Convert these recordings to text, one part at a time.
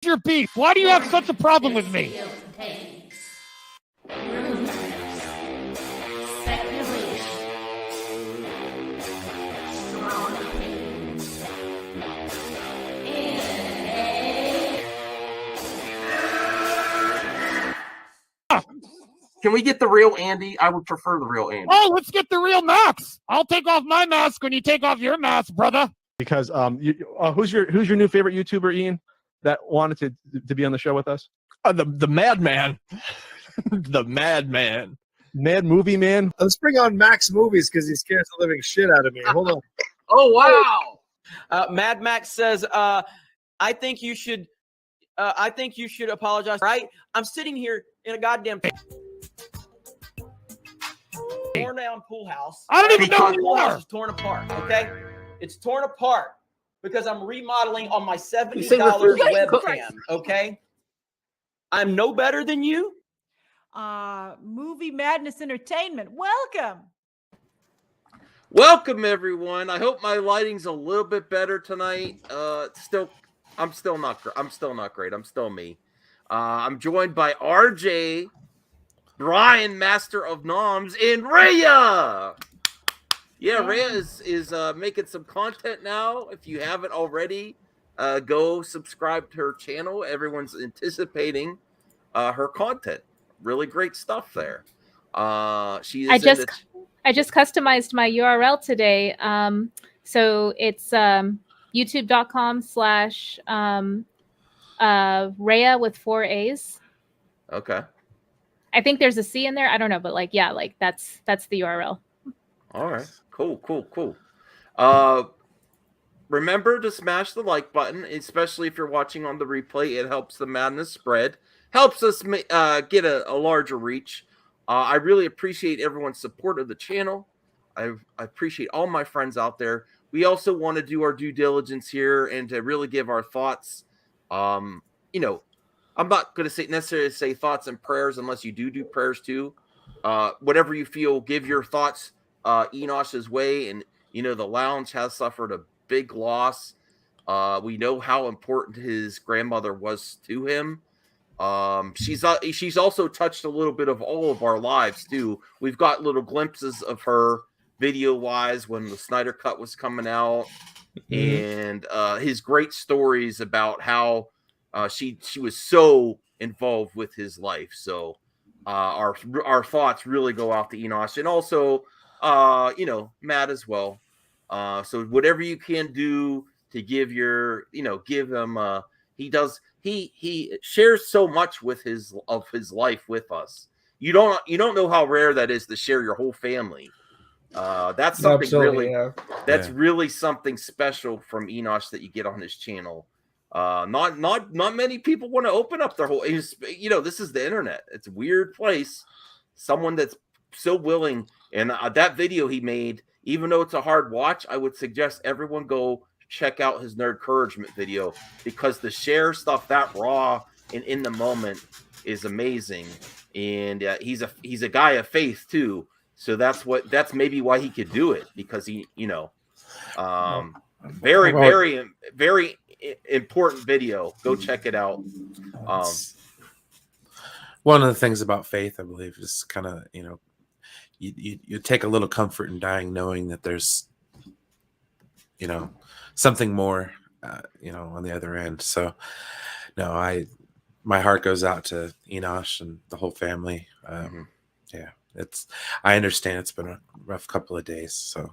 your beef? Why do you have such a problem with me? Can we get the real Andy? I would prefer the real Andy. Oh, let's get the real Max. I'll take off my mask when you take off your mask, brother. Because who's your new favorite YouTuber, Ian, that wanted to be on the show with us? The Madman. The Madman. Mad Movie Man. Let's bring on Max Movies because he scares the living shit out of me. Hold on. Oh, wow. Mad Max says, I think you should apologize, right? I'm sitting here in a goddamn torn down pool house. I don't even know who the you pool house are. is torn apart, okay? It's torn apart because I'm remodeling on my $70 webcam, okay? I'm no better than you. Movie Madness Entertainment. Welcome, everyone. I hope my lighting's a little bit better tonight. I'm still not great. I'm still me. I'm joined by RJ, Brian, Master of Noms, and Rhea. Yeah, Rhea is making some content now. If you haven't already, go subscribe to her channel. Everyone's anticipating her content. Really great stuff there. I just customized my URL today. So it's youtube.com/Rhea with 4 A's. Okay. I think there's a C in there. I don't know, but that's the URL. All right. Cool. Remember to smash the like button, especially if you're watching on the replay. It helps the madness spread, helps us get a larger reach. I really appreciate everyone's support of the channel. I appreciate all my friends out there. We also want to do our due diligence here and to really give our thoughts. I'm not going to necessarily say thoughts and prayers unless you do prayers too. Whatever you feel, give your thoughts Enosh's way. And, the lounge has suffered a big loss. We know how important his grandmother was to him. She's also touched a little bit of all of our lives too. We've got little glimpses of her video wise when the Snyder Cut was coming out, and his great stories about how she was so involved with his life. So our thoughts really go out to Enosh, and also Matt as well. So whatever you can do to give give him he shares so much with his life with us. You don't know how rare that is to share your whole family. That's something really something special from Enosh that you get on his channel. Not many people want to open up their whole. This is the internet. It's a weird place. Someone that's so willing, and that video he made, even though it's a hard watch, I would suggest everyone go check out his Nerd Encouragement video, because the share stuff that raw and in the moment is amazing. And he's a guy of faith too. So that's maybe why he could do it, because he, very, very, very important video. Go check it out. One of the things about faith, I believe, is kind of, you take a little comfort in dying, knowing that there's, something more, on the other end. So, no, my heart goes out to Enosh and the whole family. Yeah, I understand it's been a rough couple of days. So,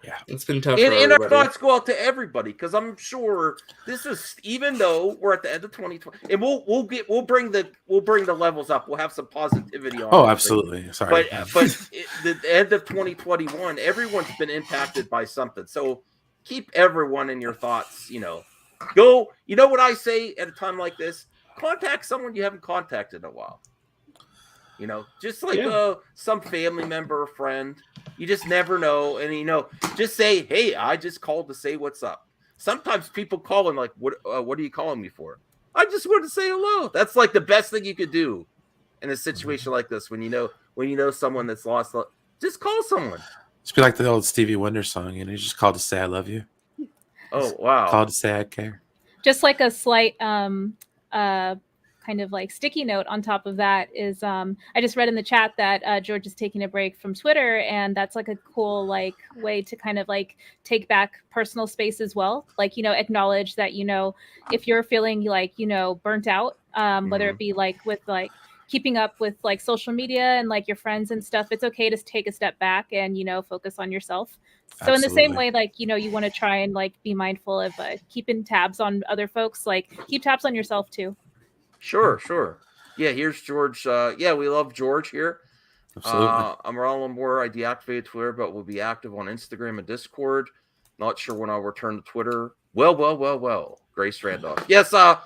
yeah, it's been tough. And our thoughts go out to everybody, because I'm sure this is, even though we're at the end of 2020, and we'll bring the levels up. We'll have some positivity on. Oh, absolutely. Sorry, but the end of 2021, everyone's been impacted by something. So keep everyone in your thoughts. Go. You know what I say at a time like this? Contact someone you haven't contacted in a while. Just like some family member or friend. You just never know. And, just say, hey, I just called to say what's up. Sometimes people call and like, what are you calling me for? I just wanted to say hello. That's like the best thing you could do in a situation like this. When you know someone that's lost, just call someone. Just be like the old Stevie Wonder song, you just called to say I love you. Oh, wow. Called to say I care. just like a slight kind of like sticky note on top of that is I just read in the chat that George is taking a break from Twitter, and that's like a cool like way to kind of like take back personal space as well. Like, acknowledge that, if you're feeling like, burnt out, whether it be like with like keeping up with like social media and like your friends and stuff, it's okay to take a step back and, focus on yourself. So in the same way, like, you want to try and like be mindful of keeping tabs on other folks, like keep tabs on yourself too. Sure. Yeah, here's George. Yeah, we love George here. Absolutely. I'm Ronald Moore. I deactivated Twitter, but will be active on Instagram and Discord. Not sure when I'll return to Twitter. Well. Grace Randolph. Yes, I'll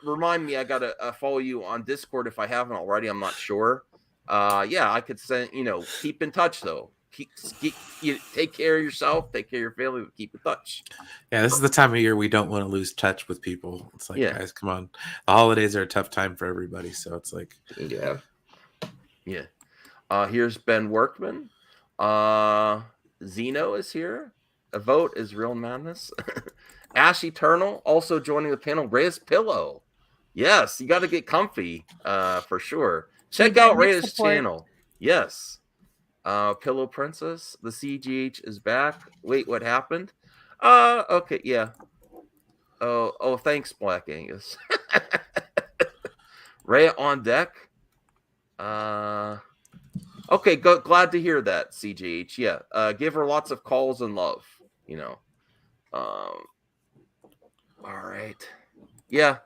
remind me. I gotta follow you on Discord if I haven't already. I'm not sure. Yeah, I could send. Keep in touch though. Take care of yourself. Take care of your family. But keep in touch. Yeah, this is the time of year we don't want to lose touch with people. It's like, guys, come on. The holidays are a tough time for everybody, so it's like, yeah. Here's Ben Workman. Zeno is here. A vote is real madness. Ash Eternal also joining the panel. Reyes Pillow. Yes, you got to get comfy for sure. Check out Reyes' channel. Yes. Pillow Princess. The CGH is back. Wait, what happened? Okay, yeah. Oh, thanks, Black Angus. Ray on deck. Okay, glad to hear that, CGH. Yeah. Give her lots of calls and love, all right. Yeah.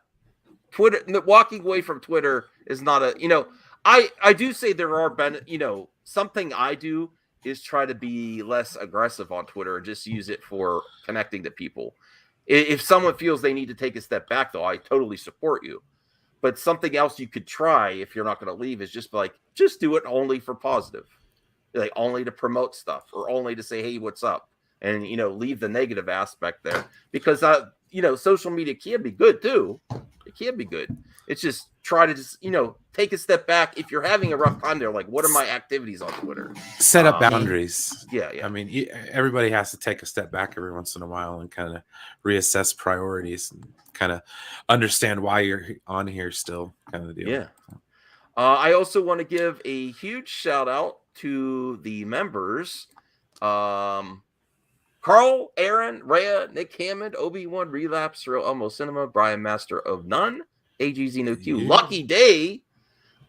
Twitter, walking away from Twitter is not I do say there are something I do is try to be less aggressive on Twitter and just use it for connecting to people. If someone feels they need to take a step back, though, I totally support you. But something else you could try if you're not going to leave is just do it only for positive, like only to promote stuff or only to say, hey, what's up? And, leave the negative aspect there because, social media can be good too. It can be good. It's just try to take a step back. If you're having a rough time there, like, what are my activities on Twitter? Set up boundaries. Yeah. I mean, everybody has to take a step back every once in a while and kind of reassess priorities and kind of understand why you're on here still, kind of deal. Yeah. I also want to give a huge shout out to the members. Carl, Aaron, Rhea, Nick Hammond, Obi-Wan, Relapse, Real Elmo Cinema, Brian Master of None, AG Zeno Q, Lucky Day,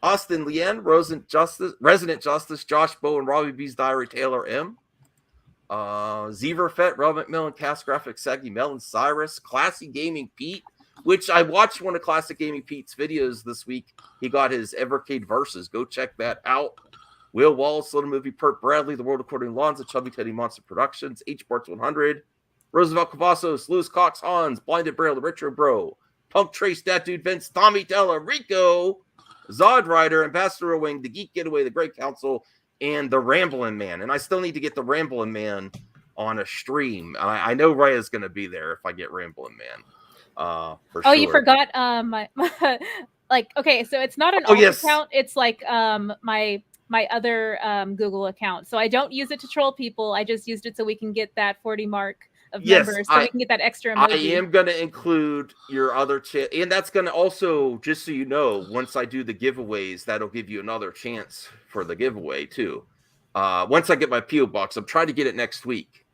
Austin Lien, Resident Justice, Josh Bow and Robbie B's Diary, Taylor M, Zeverfet, Relevant Mill and Cast Graphics, Saggy Melon, Cyrus, Classy Gaming Pete, which I watched one of Classic Gaming Pete's videos this week. He got his Evercade Versus. Go check that out. Will Wallace, Little Movie, Pert Bradley, The World According to Lonza, Chubby Teddy Monster Productions, H. Barts 100, Roosevelt Cavazos, Lewis Cox, Hans, Blinded Braille, The Retro Bro, Punk Trace, That Dude Vince, Tommy Della, Rico, Zod Rider, Ambassador Wing, The Geek Getaway, The Great Council, and The Ramblin' Man. And I still need to get The Ramblin' Man on a stream. I know Raya's going to be there if I get Ramblin' Man. For sure. You forgot my okay, so it's not an alt account. It's like my other Google account. So I don't use it to troll people. I just used it so we can get that 40 mark of members, so we can get that extra emoji. I am going to include your other chat, and that's going to also, just so you know, once I do the giveaways, that'll give you another chance for the giveaway too. Once I get my PO box, I'm trying to get it next week.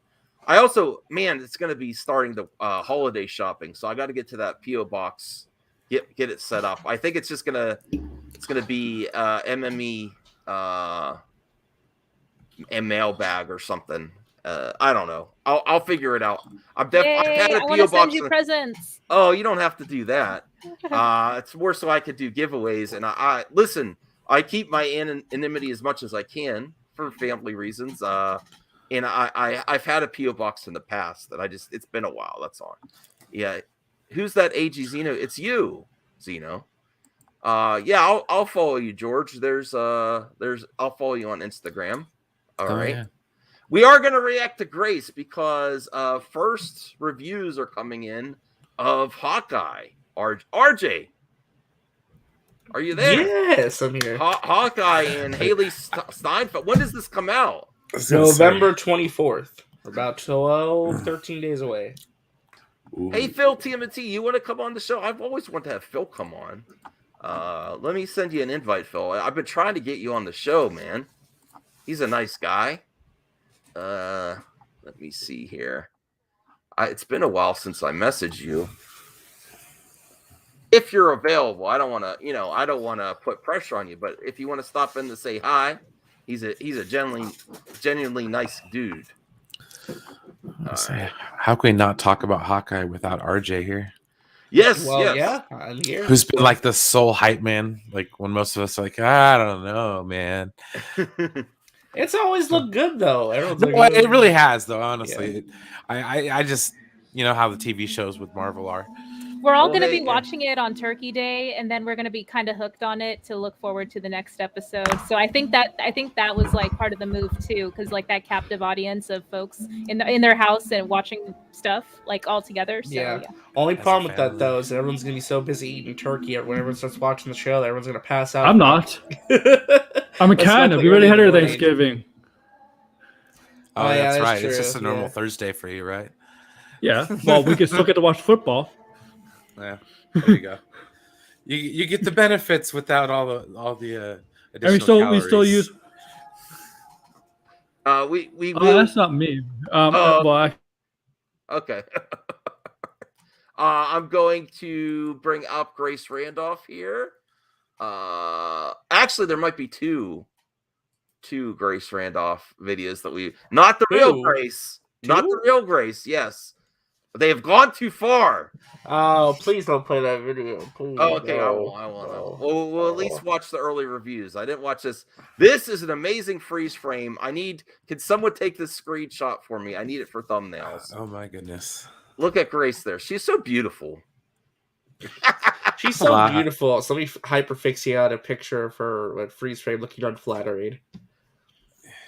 I also, it's going to be starting the holiday shopping, so I got to get to that PO box, get it set up. I think it's just gonna be MME a mailbag or something. I don't know. I'll figure it out. I've had a PO box. Send you presents. Oh, you don't have to do that. It's more so I could do giveaways. And I listen. I keep my anonymity as much as I can for family reasons. And I've had a PO box in the past that it's been a while. That's all. Yeah. Who's that AG Zeno? It's you, Zeno. Yeah, I'll follow you, George. I'll follow you on Instagram. All right. Yeah. We are going to react to Grace because first reviews are coming in of Hawkeye. RJ, are you there? Yes, I'm here. Hawkeye and Hailee Steinfeld. When does this come out? November 24th. About 13 days away. Hey, Phil TMT, you want to come on the show? I've always wanted to have Phil come on. Let me send you an invite, Phil. I've been trying to get you on the show, man. He's a nice guy. Let me see here. It's been a while since I messaged you. If you're available, I don't want to put pressure on you, but if you want to stop in to say hi, he's a genuinely nice dude. Right. How can we not talk about Hawkeye without RJ here? Yes, Well, yes. yeah, I'm here. Who's been like the sole hype man? Like when most of us are like, I don't know, man. It's always looked good though. Everyone's like, Well, it really has, though. Honestly, I just how the TV shows with Marvel are. We're all going to be watching it on Turkey Day, and then we're going to be kind of hooked on it to look forward to the next episode. So I think that was like part of the move too, because like that captive audience of folks in their house and watching stuff like all together. So, yeah. Only problem with that though is that everyone's going to be so busy eating turkey when everyone starts watching the show that everyone's going to pass out. I'm not. I'm in Canada. We already had our Thanksgiving. Oh, yeah, that's right. True. It's just a normal Thursday for you, right? Yeah. Well, we can still get to watch football. Yeah, there you go. You get the benefits without all the additional and we still use. We that's not me. Okay. I'm going to bring up Grace Randolph here. Actually, there might be two Grace Randolph videos that not the real Grace, not the real Grace. Yes. They have gone too far. Oh, please don't play that video. Please. Oh, okay, I won't. We'll at least watch the early reviews. I didn't watch this. This is an amazing freeze frame. Can someone take this screenshot for me? I need it for thumbnails. Oh my goodness. Look at Grace there. She's so beautiful. She's so beautiful. Somebody hyperfixate out a picture of her freeze frame looking unflattering.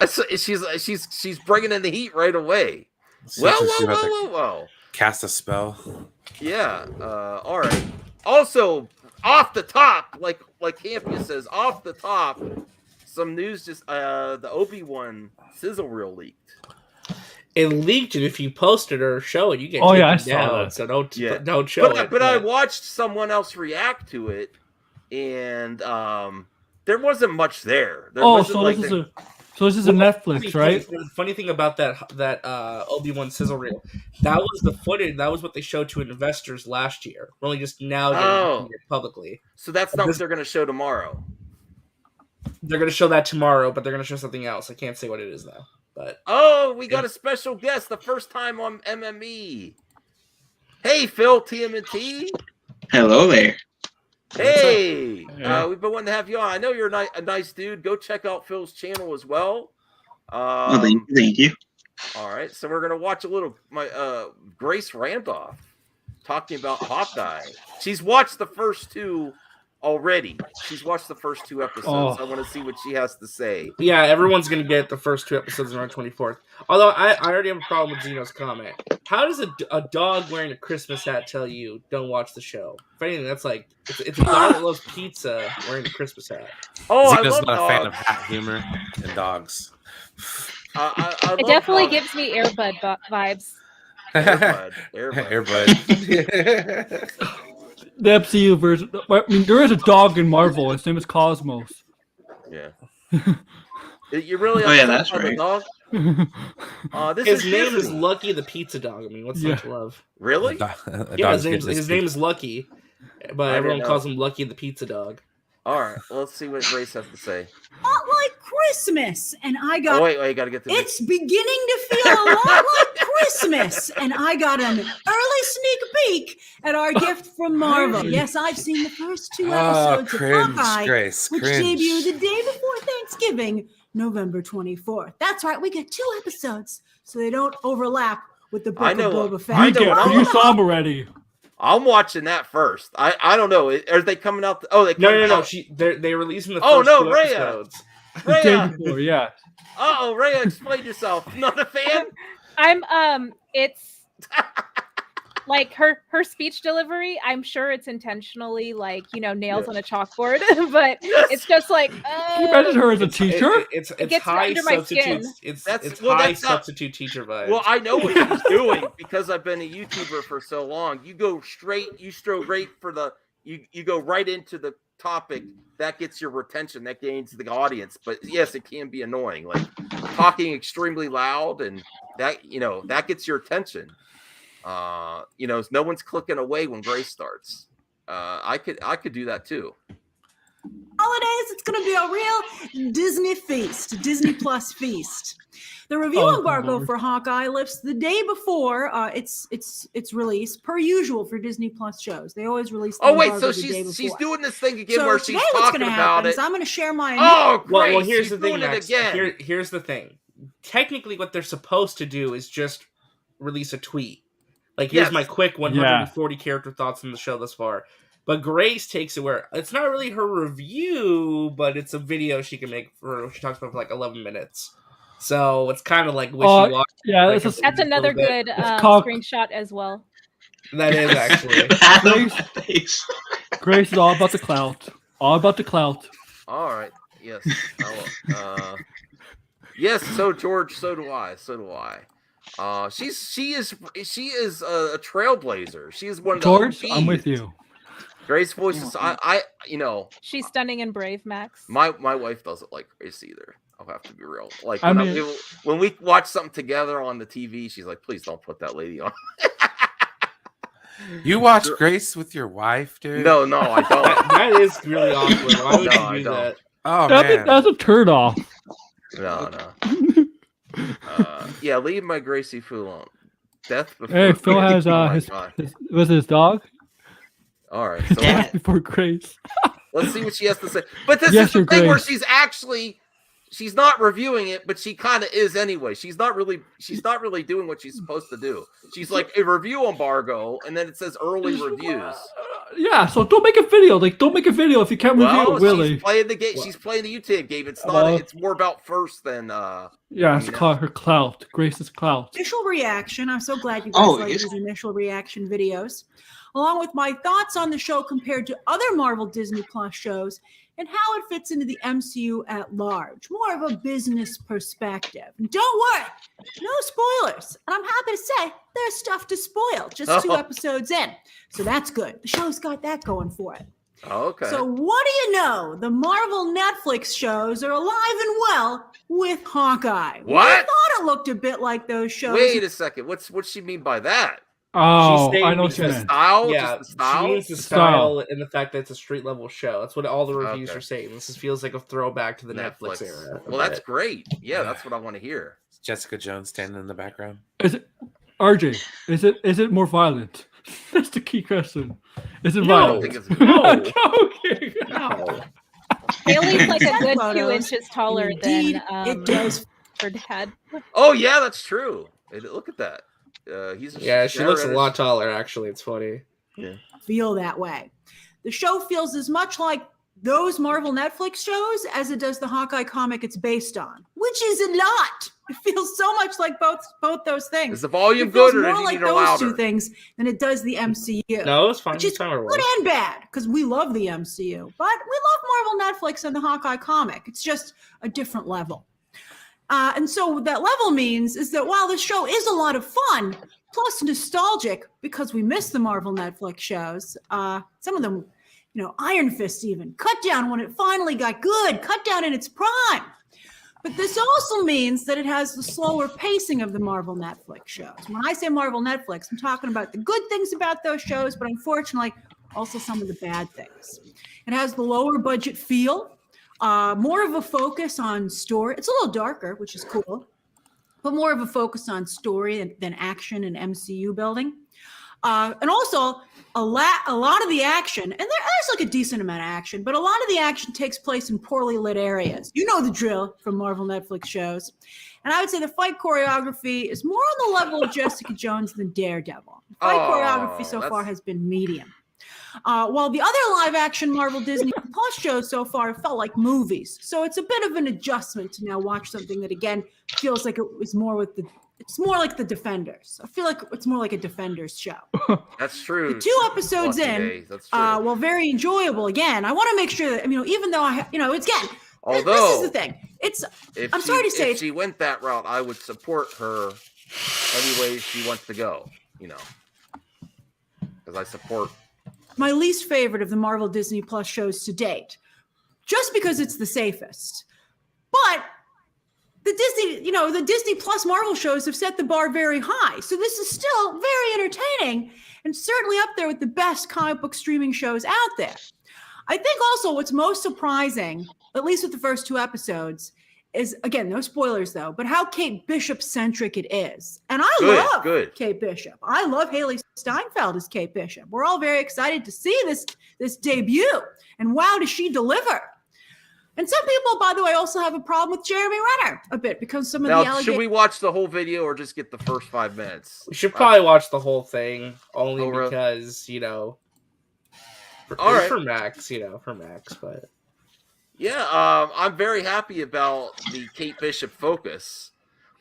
She's bringing in the heat right away. Whoa. Cast a spell. Yeah. All right. Also, off the top, like Campia says, off the top, some news. Just the Obi-Wan sizzle reel leaked. It leaked, and if you post it or show it, you get I saw down. that. So don't show it. But I watched someone else react to it, and there wasn't much there. So this is a Netflix, right? The funny thing about that Obi-Wan sizzle reel, that was the footage. That was what they showed to investors last year. We're only just now getting it publicly. So that's not what they're going to show tomorrow. They're going to show that tomorrow, but they're going to show something else. I can't say what it is though. But we got a special guest, the first time on MME. Hey, Phil TMT. Hello there. Hey, we've been wanting to have you on. I know you're a nice dude. Go check out Phil's channel as well. Thank you. All right, so we're gonna watch a little Grace Randolph talking about Hawkeye. She's watched the first two already. She's watched the first two episodes. I want to see what she has to say. Yeah, everyone's gonna get the first two episodes on 24th. Although I already have a problem with Zeno's comment. How does a dog wearing a Christmas hat tell you don't watch the show? If anything, that's like it's a dog that loves pizza wearing a Christmas hat. Zeno's not a fan of hat humor and dogs. It definitely gives me Airbud vibes. Airbud. The MCU version. I mean, there is a dog in Marvel. His name is Cosmos. Yeah. You really? That's right. Dog? His name is Lucky the Pizza Dog. I mean, what's not to love? Really? His name is Lucky, but everyone calls him Lucky the Pizza Dog. All right, let's see what Grace has to say. Not like Christmas, and I got. Oh, wait, you got to get to. It's beginning to feel a lot like Christmas, and I got an early sneak peek at our gift from Marvel. Yes, I've seen the first two episodes of Hawkeye, Grace, which debuted the day before Thanksgiving, November 24th. That's right, we get 2 episodes, so they don't overlap with the book of Boba Fett. You saw them already. I'm watching that first. I don't know. Are they coming out? They come no. out. They releasing the first 2 episodes. Rhea. Before, yeah. Rhea, explain yourself. Not a fan? It's like her speech delivery, I'm sure it's intentionally like, nails on a chalkboard, but it's just like, Can you imagine her as a teacher? It's gets high under my skin. It's That's high not- substitute teacher vibes. Well, I know what she's doing because I've been a YouTuber for so long. You go straight for the you go right into the topic that gets your retention, that gains the audience. But yes, it can be annoying, like talking extremely loud, and that that gets your attention. No one's clicking away when Grace starts. I could do that too. Holidays, it's going to be a real Disney feast, Disney Plus feast. The review Oh, embargo Lord. for Hawkeye lifts the day before its release, per usual for Disney Plus shows. They always release. The Oh wait, embargo so the day before. she's doing this thing again So where today she's what's talking gonna about happen it. is I'm going to share my. Oh, Grace, well, here's she's the thing, doing it Max. again. Here's the thing. Technically, what they're supposed to do is just release a tweet. Like, here's Yes. my quick 140 character thoughts on the show thus far. But Grace takes it where it's not really her review, but it's a video she can make she talks about for like 11 minutes. So it's kind of like wishy-washy. Yeah, like That's another good called- screenshot as well. That is actually. Grace is all about the clout. All about the clout. All right. Yes. Yes. So George. So do I. She is a trailblazer. She is one of the George, OGs. I'm with you. Grace voice is She's stunning and brave, Max. my wife doesn't like Grace either. I'll have to be real. Like I when, mean- when we watch something together on the TV, she's like, "Please don't put that lady on." You watch Grace with your wife, dude? No, I don't. That is really awkward. Why would No, I you do don't. that? Oh I think man. that's a turn off. No. Yeah, leave my Gracie Fu alone. Death before. Hey, Phil has Oh my his God. was his dog. All right, so Death before Grace. let's see what she has to say. But this Yes, is the your thing where Grace. she's not reviewing it, but she kind of is anyway. She's not really doing what she's supposed to do. She's like a review embargo, and then it says early reviews. Yeah, so don't make a video. Like, don't make a video if you can't review Well, it, really. she's playing the game. She's playing the YouTube game. It's not. Well- It's more about first than. Yeah, it's called her clout. Grace's clout. Initial reaction. I'm so glad you guys like these initial reaction videos, along with my thoughts on the show compared to other Marvel Disney Plus shows and how it fits into the MCU at large. More of a business perspective. And don't worry, no spoilers. And I'm happy to say there's stuff to spoil just 2 episodes in. So that's good. The show's got that going for it. Okay. So what do you know? The Marvel Netflix shows are alive and well with Hawkeye. What? I thought it looked a bit like those shows. Wait a second. What's she mean by that? Oh, She's saying I know what you because- meant. Style? Yeah, Just the style? she means the Style. style and the fact that it's a street level show. That's what all the reviews Okay. are saying. This feels like a throwback to the Netflix era. a Well, that's bit. great. Yeah, that's what I want to hear. Jessica Jones standing in the background. Is it RJ? Is it more violent? That's the key question. Is it I violent? don't think it's No. Joking. No. Haley's like a good 2 Photos. inches taller Indeed, than it does. her dad. Oh yeah, that's true. Look at that. Yeah, she looks a lot taller, actually. It's funny. Feel that way. The show feels as much like those Marvel Netflix shows as it does the Hawkeye comic it's based on, which is a lot. It feels so much like both those things. Is the volume It feels good, or more do you like need her those louder? 2 things than it does the MCU. No, it's fine. Which is It's fine. good and bad because we love the MCU, but we love Marvel Netflix and the Hawkeye comic. It's just a different level. And so what that level means is that while the show is a lot of fun, plus nostalgic because we miss the Marvel Netflix shows, some of them, Iron Fist even, cut down when it finally got good, cut down in its prime. But this also means that it has the slower pacing of the Marvel Netflix shows. When I say Marvel Netflix, I'm talking about the good things about those shows, but unfortunately, also some of the bad things. It has the lower budget feel, more of a focus on story. It's a little darker, which is cool, but more of a focus on story than action and MCU building. And also a lot of the action, and there's like a decent amount of action, but a lot of the action takes place in poorly lit areas. You know the drill from Marvel Netflix shows. And I would say the fight choreography is more on the level of Jessica Jones than Daredevil. Fight choreography so far has been medium. While the other live action Marvel Disney Plus shows so far felt like movies. So it's a bit of an adjustment to now watch something that again feels like it was more with the it's more like the Defenders. I feel like it's more like a Defenders show. That's true. The 2 episodes Lucky in, days, that's true. well, very enjoyable. Again, I want to make sure that even though it's again. Although, this is the thing. I'm sorry to say, if she went that route, I would support her any way she wants to go. Because I support. My least favorite of the Marvel Disney Plus shows to date, just because it's the safest. But the Disney Plus Marvel shows have set the bar very high. So this is still very entertaining and certainly up there with the best comic book streaming shows out there. I think also what's most surprising, at least with the first 2 episodes, is, again, no spoilers though, but how Kate Bishop centric it is. And I love Kate Bishop. I love Hailee Steinfeld as Kate Bishop. We're all very excited to see this debut. And wow, does she deliver? And some people, by the way, also have a problem with Jeremy Renner a bit because some of the allegations. Should we watch the whole video or just get the first 5 minutes? We should probably watch the whole thing, only because, for Max, but. Yeah, I'm very happy about the Kate Bishop focus.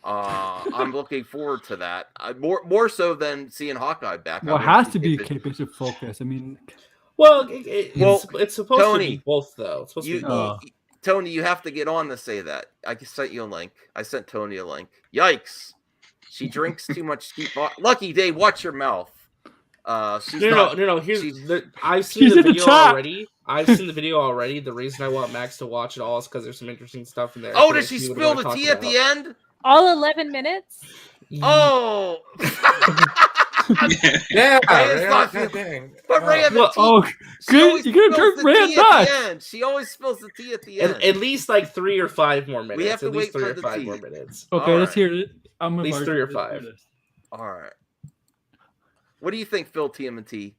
I'm looking forward to that. More so than seeing Hawkeye back. Well, it has to be Kate Bishop focus. I mean, well, it's supposed to be both, though. It's supposed to be both. Tony, you have to get on to say that. I sent you a link. I sent Tony a link. Yikes! She drinks too much. Lucky Day, watch your mouth. No. I've seen the video already. I've seen the video already. The reason I want Max to watch it all is because there's some interesting stuff in there. Oh, did she spill the tea at the end? All 11 minutes? Oh. Yeah. But Ray, good. You're gonna turn Ray nuts. She always spills the tea at the end. At least like 3 or 5 more minutes. We have to at least wait 3 for or the 5 tea. more minutes. Okay, let's hear it. At least 3 or 5. All right. What do you think, Phil TMNT?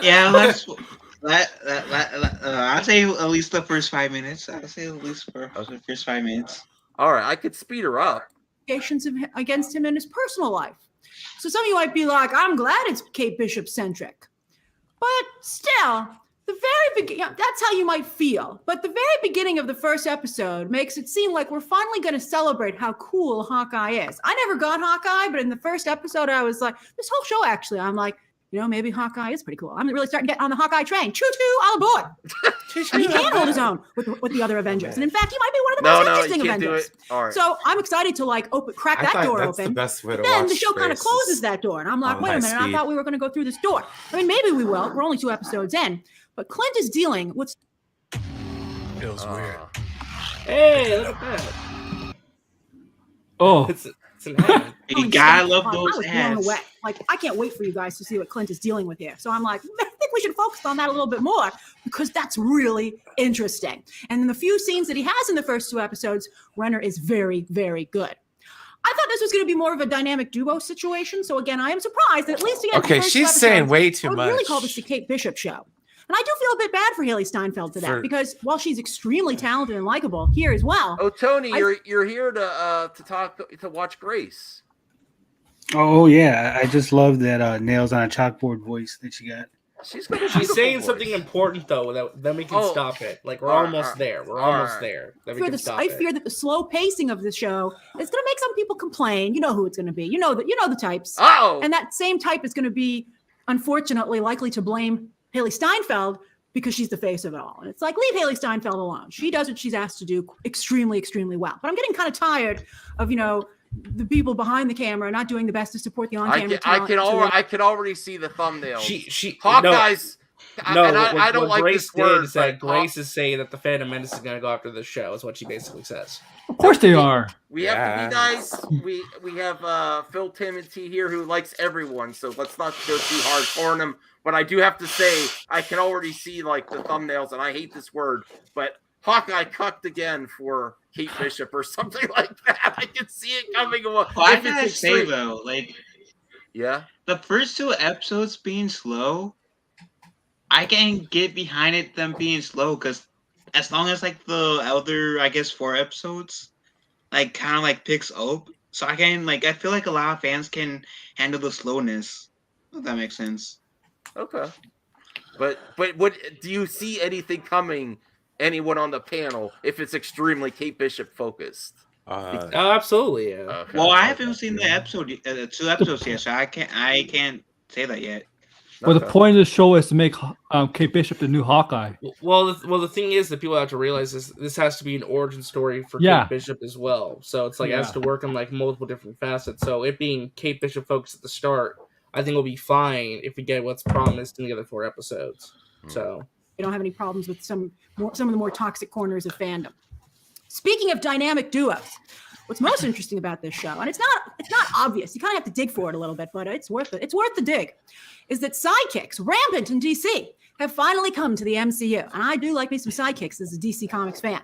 Yeah, I'd say at least the first 5 minutes. I'd say at least for the first 5 minutes. All right, I could speed her up. Against him in his personal life. So some of you might be like, I'm glad it's Kate Bishop centric. But still, the very beginning, that's how you might feel. But the very beginning of the first episode makes it seem like we're finally going to celebrate how cool Hawkeye is. I never got Hawkeye, but in the first episode, I was like, this whole show actually, I'm like, maybe Hawkeye is pretty cool. I'm really starting to get on the Hawkeye train. Choo-choo, all aboard. And he can hold his own with the other Avengers. And in fact, he might be one of the most interesting Avengers. Do it. All right. So I'm excited to crack that door open. The best way to then watch the show kind of closes that door. And I'm like, wait a minute, I thought we were going to go through this door. I mean, maybe we will. We're only 2 episodes in. But Clint is dealing with... Feels weird. Hey, look at that. Oh. It's an ad. You gotta love those I was blown ads. away. Like, I can't wait for you guys to see what Clint is dealing with here. So I'm like, I think we should focus on that a little bit more because that's really interesting. And in the few scenes that he has in the first 2 episodes, Renner is very, very good. I thought this was going to be more of a dynamic duo situation. So again, I am surprised that at least again. Okay, she's saying way too I would much. really call this the Kate Bishop show. And I do feel a bit bad for Hailee Steinfeld for that because while she's extremely talented and likable here as well. Oh, Tony, you're here to watch Grace. Oh yeah, I just love that nails on a chalkboard voice that she got. She's saying something important though. Then we can stop it. Like we're almost there. We're almost there. Then we can stop I it. fear that the slow pacing of the show is going to make some people complain. You know who it's going to be. You know the types. Oh, and that same type is going to be, unfortunately, likely to blame Hailee Steinfeld because she's the face of it all. And it's like, leave Hailee Steinfeld alone. She does what she's asked to do extremely, extremely well. But I'm getting kind of tired of the people behind the camera not doing the best to support the on-camera talent. I can already see the thumbnails. Hawkeye's. I don't like Grace this word. Is that Grace is saying that the Phantom Menace is going to go after the show. Is what she basically says. Of course they are. We have to be nice. We have Phil Timothy here who likes everyone, so let's not go too hard on him. But I do have to say, I can already see like the thumbnails, and I hate this word, but Hawkeye cucked again for Kate Bishop or something like that. I can see it coming. Well, I gotta say though, the first 2 episodes being slow, I can get behind it them being slow because as long as like the other, I guess 4 episodes, like kind of like picks up, so I can I feel like a lot of fans can handle the slowness. If that makes sense. Okay, but what do you see anything coming? Anyone on the panel if it's extremely Kate Bishop focused? Absolutely, yeah. Well, I haven't seen the episode, 2 episodes yet, so I can't say that yet. Well, the point of the show is to make Kate Bishop the new Hawkeye. Well, the thing is that people have to realize is this has to be an origin story for Yeah. Kate Bishop as well. So it's like it has to work on like multiple different facets. So it being Kate Bishop focused at the start, I think will be fine if we get what's promised in the other 4 episodes. So I don't have any problems with some of the more toxic corners of fandom. Speaking of dynamic duos, what's most interesting about this show, and it's not obvious, you kind of have to dig for it a little bit, but it's worth it. It's worth the dig. Is that sidekicks rampant in DC have finally come to the MCU, and I do like me some sidekicks as a DC Comics fan.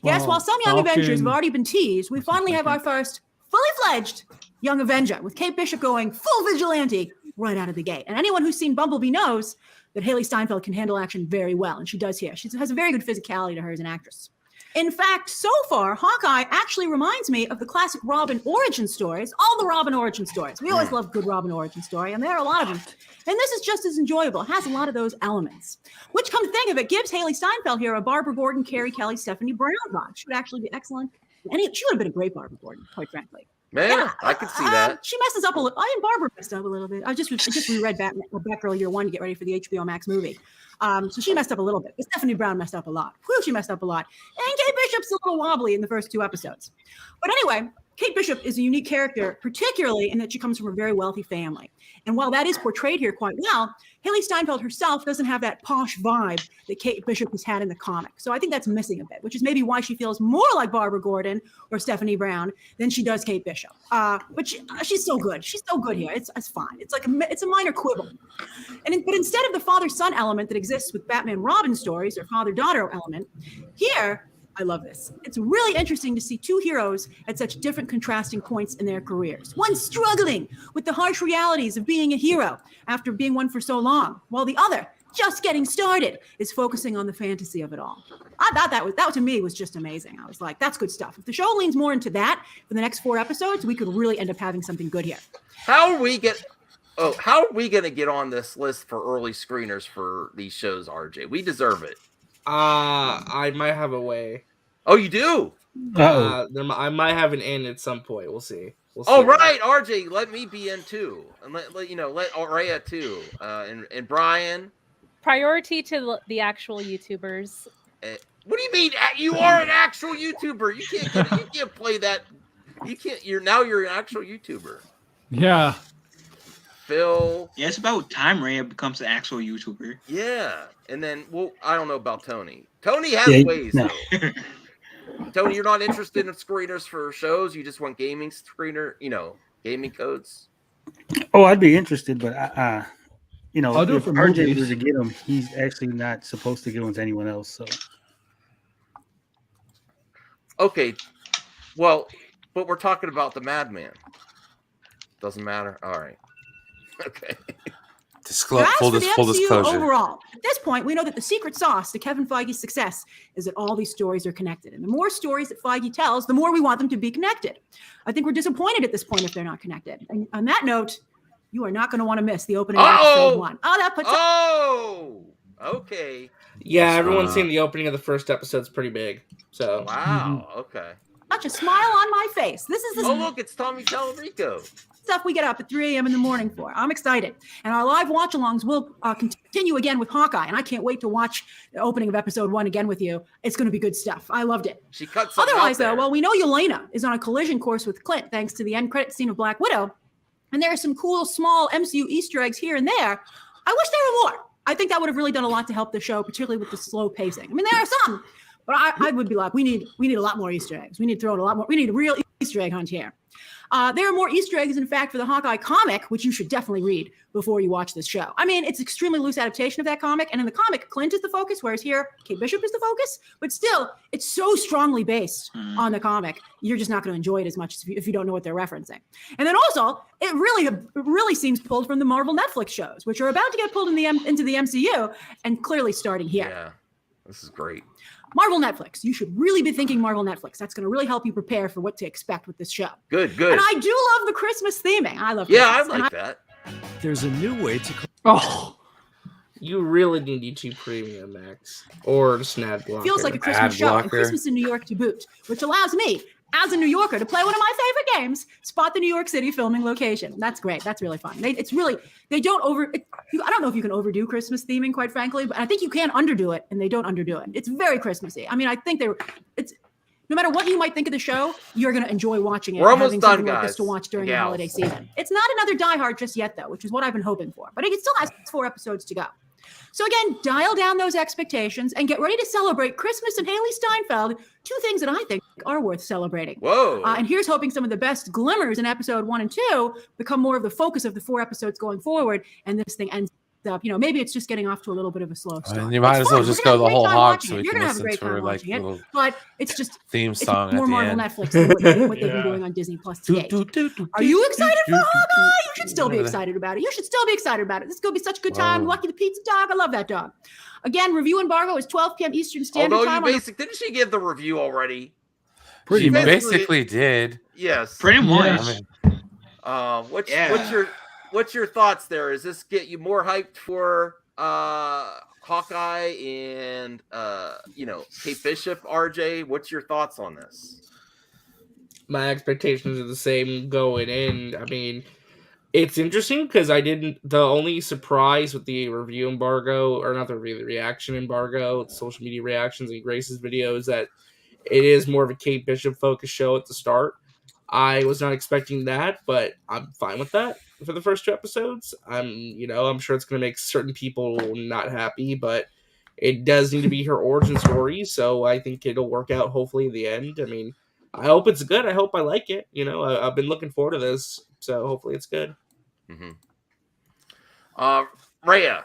Yes, while some Young Avengers have already been teased, we finally have our first fully fledged Young Avenger with Kate Bishop going full vigilante right out of the gate. And anyone who's seen Bumblebee knows that Hailee Steinfeld can handle action very well, and she does here. She has a very good physicality to her as an actress. In fact, so far, Hawkeye actually reminds me of the classic Robin origin stories, all the Robin origin stories. We always love good Robin origin story, and there are a lot of them. And this is just as enjoyable. It has a lot of those elements, which, come to think of it, gives Hailee Steinfeld here a Barbara Gordon, Carrie Kelly, Stephanie Brown vibe. She would actually be excellent. And she would have been a great Barbara Gordon, quite frankly. Man, I could see that. She messes up a little. I and Barbara messed up a little bit. I just reread Batgirl Year One to get ready for the HBO Max movie. So she messed up a little bit. But Stephanie Brown messed up a lot. Whew, she messed up a lot. And Kate Bishop's a little wobbly in the first 2 episodes. But anyway, Kate Bishop is a unique character, particularly in that she comes from a very wealthy family. And while that is portrayed here quite well, Hailee Steinfeld herself doesn't have that posh vibe that Kate Bishop has had in the comic. So I think that's missing a bit, which is maybe why she feels more like Barbara Gordon or Stephanie Brown than she does Kate Bishop. But she's so good. She's so good here. It's fine. It's like it's a minor quibble. But instead of the father-son element that exists with Batman Robin stories or father-daughter element, here, I love this. It's really interesting to see 2 heroes at such different contrasting points in their careers. One struggling with the harsh realities of being a hero after being one for so long, while the other, just getting started, is focusing on the fantasy of it all. I thought that to me was just amazing. I was like, that's good stuff. If the show leans more into that for the next 4 episodes, we could really end up having something good here. How are we going to get on this list for early screeners for these shows, RJ? We deserve it. I might have a way. Oh, you do? I might have an in at some point. We'll see. Oh, right, RJ, let me be in too, and let Aurea too, and Brian. Priority to the actual YouTubers. What do you mean? You are an actual YouTuber. You can't play that. You can't. You're an actual YouTuber. Yeah. Phil. Yeah, it's about time Rhea becomes an actual YouTuber. Yeah, and then I don't know about Tony. Tony has ways though. Tony, you're not interested in screeners for shows. You just want gaming screener, gaming codes. Oh, I'd be interested, but I'll do it if for RJ movies. was to get him, he's actually not supposed to give them to anyone else. So okay, well, but we're talking about the Madman. Doesn't matter. All right. Okay. Full disclosure. Overall, at this point, we know that the secret sauce to Kevin Feige's success is that all these stories are connected. And the more stories that Feige tells, the more we want them to be connected. I think we're disappointed at this point if they're not connected. And on that note, you are not going to want to miss the opening of episode 1. Okay. Yeah, everyone's seen the opening of the first episode. It's pretty big. So wow. Okay. Such a smile on my face. This is Oh, look, it's Tommy Tallarico. Stuff we get up at 3 a.m. in the morning for. I'm excited. And our live watch-alongs will continue again with Hawkeye. And I can't wait to watch the opening of episode 1 again with you. It's going to be good stuff. I loved it. She cuts. Otherwise, though, well, we know Yelena is on a collision course with Clint thanks to the end credit scene of Black Widow. And there are some cool small MCU Easter eggs here and there. I wish there were more. I think that would have really done a lot to help the show, particularly with the slow pacing. I mean, there are some, but I would be like, we need a lot more Easter eggs. We need to throw in a lot more. We need a real Easter egg hunt here. There are more Easter eggs, in fact, for the Hawkeye comic, which you should definitely read before you watch this show. I mean, it's extremely loose adaptation of that comic, and in the comic, Clint is the focus, whereas here, Kate Bishop is the focus. But still, it's so strongly based on the comic, you're just not going to enjoy it as much if you don't know what they're referencing. And then also, it really seems pulled from the Marvel Netflix shows, which are about to get pulled into the MCU, and clearly starting here. Yeah, this is great. Marvel Netflix. You should really be thinking Marvel Netflix. That's going to really help you prepare for what to expect with this show. Good. And I do love the Christmas theming. I love Christmas. Christmas. I like that. There's a new way to... Oh. You really need YouTube Premium, Max. Or just an ad blocker. Feels like a Christmas show, and Christmas in New York to boot, which allows me, as a New Yorker to play one of my favorite games, spot the New York City filming location. That's great. That's really fun. I don't know if you can overdo Christmas theming, quite frankly, but I think you can underdo it, and they don't underdo it. It's very Christmassy. I mean, I think it's no matter what you might think of the show, you're going to enjoy watching it. We're almost having done, something like this guys. to watch during the Gals. holiday season. It's not another Die Hard just yet, though, which is what I've been hoping for. But it still has 4 episodes to go. So again, dial down those expectations and get ready to celebrate Christmas and Hailee Steinfeld, 2 things that I think are worth celebrating. Whoa. And here's hoping some of the best glimmers in episode 1 and 2 become more of the focus of the 4 episodes going forward, and this thing ends up, maybe it's just getting off to a little bit of a slow start. And you might as well just go the whole hog so we You're can gonna have a listen great to her time like watching it, little but it's just theme it's song more at the Marvel end. Netflix than what they've been doing on Disney Plus to date. Are you excited for Hawkeye? You should still be excited about it. You should still be excited about it. This is going to be such a good time. Whoa. Lucky the Pizza Dog. I love that dog. Again, review embargo is 12 p.m. Eastern Standard Although Time. didn't she give the review already? She basically did. Yes. Pretty much. What's your thoughts there? Does this get you more hyped for Hawkeye and Kate Bishop, RJ? What's your thoughts on this? My expectations are the same going in. I mean, it's interesting because the only surprise with the review embargo, or not the review, the reaction embargo, social media reactions and Grace's video, is that it is more of a Kate Bishop focused show at the start. I was not expecting that, but I'm fine with that for the first 2 episodes. I'm sure it's going to make certain people not happy, but it does need to be her origin story, so I think it'll work out hopefully in the end. I mean, I hope it's good. I hope I like it. I've been looking forward to this, so hopefully it's good. Rhea,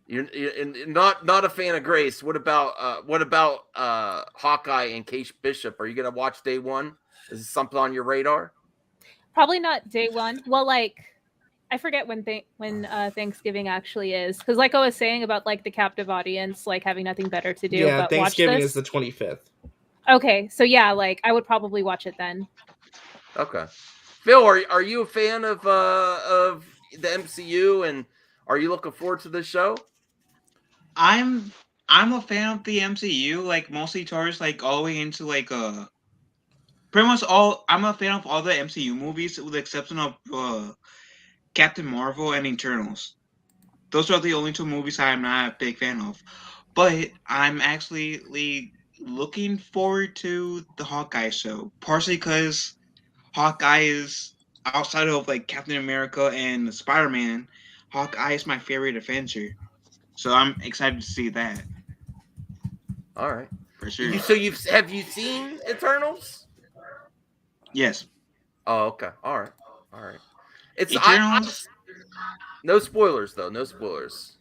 you're not a fan of Grace. What about Hawkeye and Kate Bishop? Are you going to watch day 1? Is this something on your radar? Probably not day 1. Well, I forget when Thanksgiving actually is, because like I was saying about the captive audience, having nothing better to do. Yeah, but Thanksgiving watch is the 25th. Okay, so yeah, I would probably watch it then. Okay, Phil, are you a fan of the MCU, and are you looking forward to this show? I'm a fan of the MCU, mostly towards all the way into pretty much all. I'm a fan of all the MCU movies, with the exception of Captain Marvel and Eternals. Those are the only 2 movies I'm not a big fan of. But I'm actually looking forward to the Hawkeye show, partially because Hawkeye is, outside of Captain America and Spider-Man, Hawkeye is my favorite Avenger. So I'm excited to see that. All right, for sure. Have you seen Eternals? Yes. Oh, okay. All right. It's Eternals. No spoilers though. No spoilers.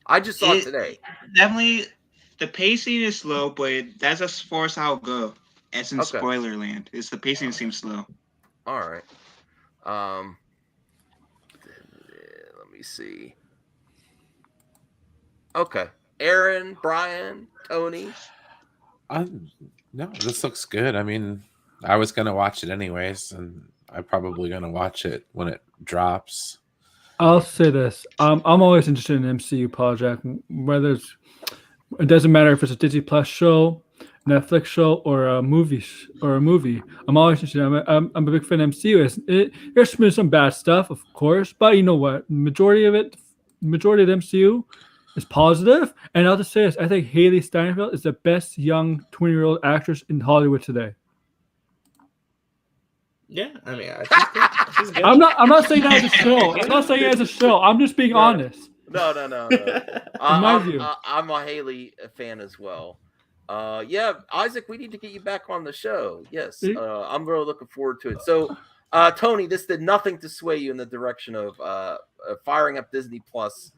I just saw it today. Definitely, the pacing is slow, but that's as far as I'll go. As in spoiler land, the pacing seems slow. All right. Let me see. Okay, Aaron, Brian, Tony. No, this looks good. I mean, I was gonna watch it anyways, and I'm probably gonna watch it when it drops. I'll say this: I'm always interested in an MCU project, whether it doesn't matter if it's a Disney Plus show, Netflix show, or a movie. I'm always interested. I'm a big fan of MCU. There's been some bad stuff, of course, but you know what? Majority of the MCU is positive. And I'll just say this: I think Hailee Steinfeld is the best young 20-year-old actress in Hollywood today. Yeah, I mean, I think she's good. I'm not saying that as a show. I'm not saying it as a show. I'm just being honest. No. In my view. I'm a Hailee fan as well. Yeah, Isaac, we need to get you back on the show. Yes, I'm really looking forward to it. So, Tony, this did nothing to sway you in the direction of firing up Disney Plus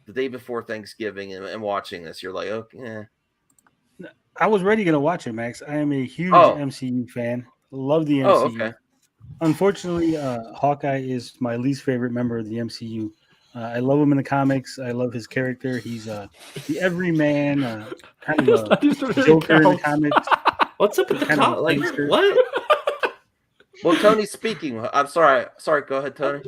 the day before Thanksgiving and watching this. You're like, okay. I was already gonna watch it, Max. I am a huge MCU fan. Love the MCU. Oh, okay. Unfortunately, Hawkeye is my least favorite member of the MCU. I love him in the comics. I love his character. He's the everyman, kind of a Joker in the comics. What's up with the comics? What? Well, Tony's speaking. I'm sorry. Go ahead, Tony.